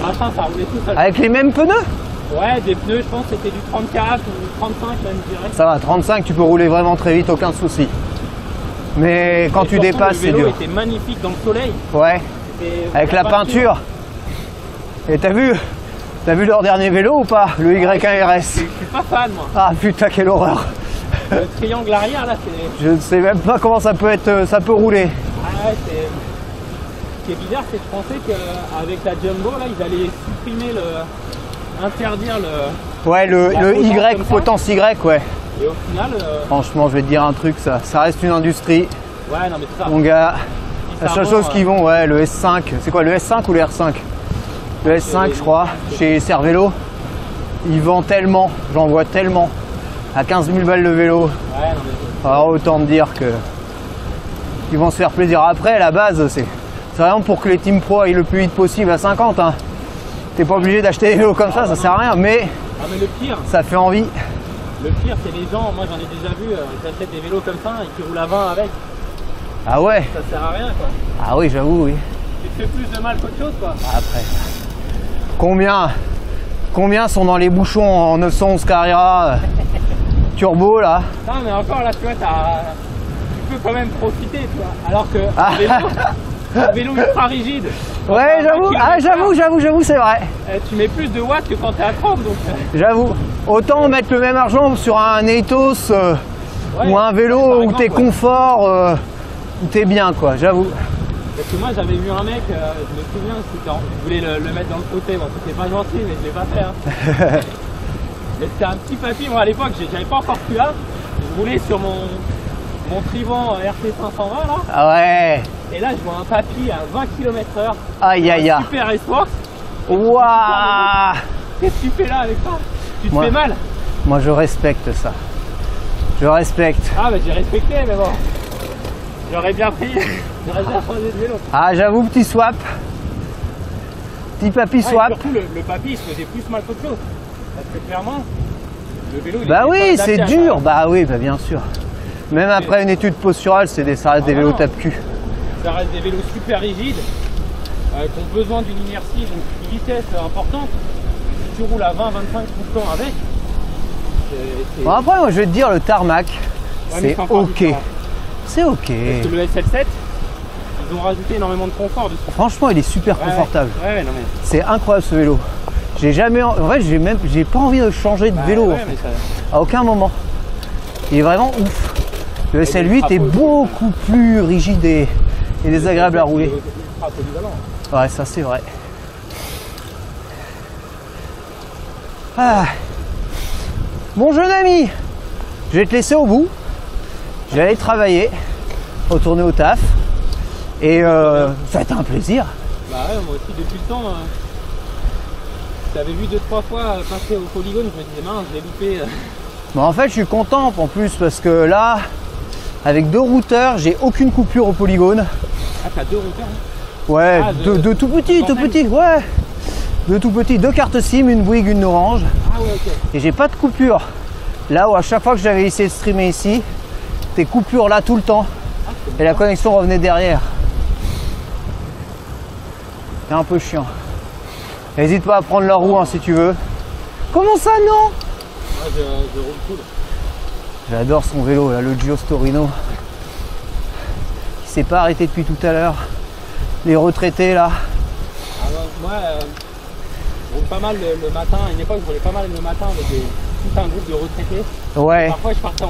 Machin, ça roulait tout seul. Avec les mêmes pneus? Ouais, des pneus, je pense que c'était du 34 ou 35 même, je dirais. Ça va, 35, tu peux rouler vraiment très vite, aucun souci. Mais quand Et tu surtout, dépasses, c'est le vélo dur. était magnifique dans le soleil. Ouais. Et Avec la peinture. Et t'as vu leur dernier vélo ou pas? Le Y1 RS. Je suis pas fan moi. Ah putain, quelle horreur. Le triangle arrière là, c'est. Je ne sais même pas comment ça peut rouler. Ah ouais, c'est. Ce qui est bizarre, c'est que je pensais qu'avec la Jumbo là, ils allaient supprimer interdire le. Ouais, le potence Y, comme ça. potence Y, ouais. Et au final. Franchement, je vais te dire un truc, ça reste une industrie. Ouais, non mais c'est ça. Mon gars, la ça seule vend, chose qui vont, ouais, le S5. C'est quoi, le S5 ou le R5? Le S5, je crois, chez Cervélo. Ils vendent tellement, j'en vois tellement. À 15 000 balles le vélo. Ouais, non mais. Alors autant te dire que ils vont se faire plaisir. Après, à la base, c'est vraiment pour que les team pro aillent le plus vite possible à 50. Hein. T'es pas obligé d'acheter des vélos comme ça sert à rien. Mais Ah mais le pire, ça fait envie. c'est les gens, moi j'en ai déjà vu, ils achètent des vélos comme ça et qui roulent à 20 avec. Ah ouais. Ça sert à rien quoi. Ah oui, j'avoue, oui. Tu te fais plus de mal qu'autre chose quoi. Après, combien sont dans les bouchons en 911 Carrera turbo là? Non mais encore là tu vois, tu peux quand même profiter tu vois. Alors que un vélo ultra rigide. Ouais, j'avoue, c'est vrai. Tu mets plus de watts que quand t'es à 30 donc. J'avoue. Autant mettre le même argent sur un Ethos Ouais, ou un vélo par où exemple, t'es ouais. confort, où t'es bien quoi, j'avoue. Parce que moi j'avais vu un mec, je me souviens, je voulais le mettre dans le côté, bon c'était pas gentil mais je l'ai pas fait. Hein. Mais c'était un petit papy, moi à l'époque j'avais pas encore pu là, je roulais sur mon Trivant RT 520 là, Ah ouais. et là je vois un papy à 20 km/h, Aïe aïe aïe. super espoir, Waouh. qu'est-ce que tu fais là avec ça? Tu te Moi- fais mal? Moi je respecte ça. Je respecte. Ah bah j'ai respecté mais bon, j'aurais bien pris, j'aurais bien changé de vélo. Ah j'avoue, petit swap. Petit papy Ah, et swap. surtout le papy il se faisait plus mal qu'autre chose, parce que clairement, le vélo il Bah était oui, pas c'est adapté à dur. ça. Bah oui, bah bien sûr. Même après une étude posturale, ça reste des vélos non. tape-cul. Ça reste des vélos super rigides, qui ont besoin d'une inertie, donc une vitesse importante. Si tu roules à 20-25 tout le temps avec, c'est. Bon après, moi je vais te dire, le tarmac, Ouais, mais c'est c'est encore ok. différent. C'est ok. Parce que le SL7, ils ont rajouté énormément de confort dessus. Franchement, il est super confortable. Ouais, non mais. C'est incroyable ce vélo. J'ai jamais, en vrai, j'ai pas envie de changer de vélo ouais, en fait. mais ça. À aucun moment. Il est vraiment ouf. Le SL8 est beaucoup plus rigide et désagréable à rouler. Ultra polyvalent. Ouais, ça c'est vrai. Ah. Mon jeune ami, je vais te laisser au bout. Je vais aller travailler, retourner au taf. Et ça a été un plaisir. Bah ouais, moi aussi depuis le temps. J'avais vu 2-3 fois passer au polygone, je me disais mince, j'ai loupé. Bon, en fait, je suis content en plus parce que là, avec 2 routeurs, j'ai aucune coupure au polygone. Ah, t'as 2 routeurs? Ouais, deux tout petits, ouais. 2 tout petits, 2 cartes SIM, une Bouygues, une Orange. Ah ouais, ok. Et j'ai pas de coupure. Là où à chaque fois que j'avais essayé de streamer ici, des coupures là tout le temps. Et la connexion revenait derrière. C'est un peu chiant. N'hésite pas à prendre la roue hein, si tu veux. Comment ça non? Ah, je roule cool. J'adore son vélo là, le Gio Storino. Qui s'est pas arrêté depuis tout à l'heure. Les retraités là. Ah ouais, moi, je roule pas mal le matin. À une époque, je roulais pas mal le matin avec tout un groupe de retraités. Ouais. Parfois, je partais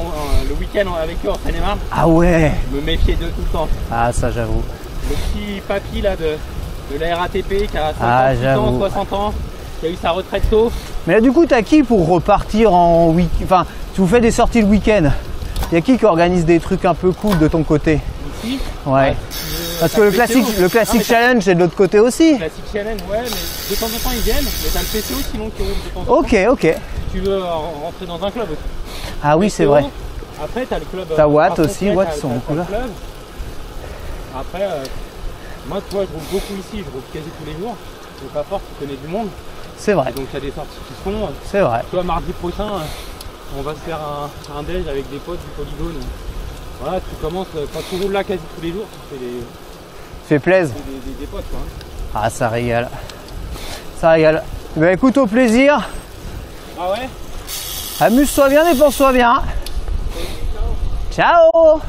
le week-end avec eux en Seine-et-Marne. Ah ouais. Je me méfiais d'eux tout le temps. Ah ça j'avoue. Le petit papy là de la RATP qui a 50 ans, 60 ans, qui a eu sa retraite tôt. Mais là du coup t'as qui pour repartir en week-end? Enfin, tu vous fais des sorties le week-end. Y'a qui organise des trucs un peu cool de ton côté? Ici. Ouais. Parce que le classique challenge c'est de l'autre côté aussi. Le classique challenge, ouais, mais de temps en temps ils viennent. Mais t'as le PCO sinon qui roule de temps en temps. Ok. Si tu veux rentrer dans un club aussi. Ah oui, c'est vrai. Après t'as le club. T'as Watt aussi, Watt ils sont beaucoup là. Après, moi tu vois, je roule beaucoup ici, je roule quasi tous les jours. Donc à force tu connais du monde. C'est vrai. Et donc il y a des sorties qui se font. C'est vrai. Tu vois, mardi prochain, on va se faire un déj avec des potes du polygone. Voilà, tu commences, quand tu roules là quasi tous les jours, tu fais Fait plaisir. des potes quoi. Ah ça régale. Ça régale. Bah écoute, au plaisir. Ah ouais? Amuse-toi bien, dépense-toi bien. Ciao.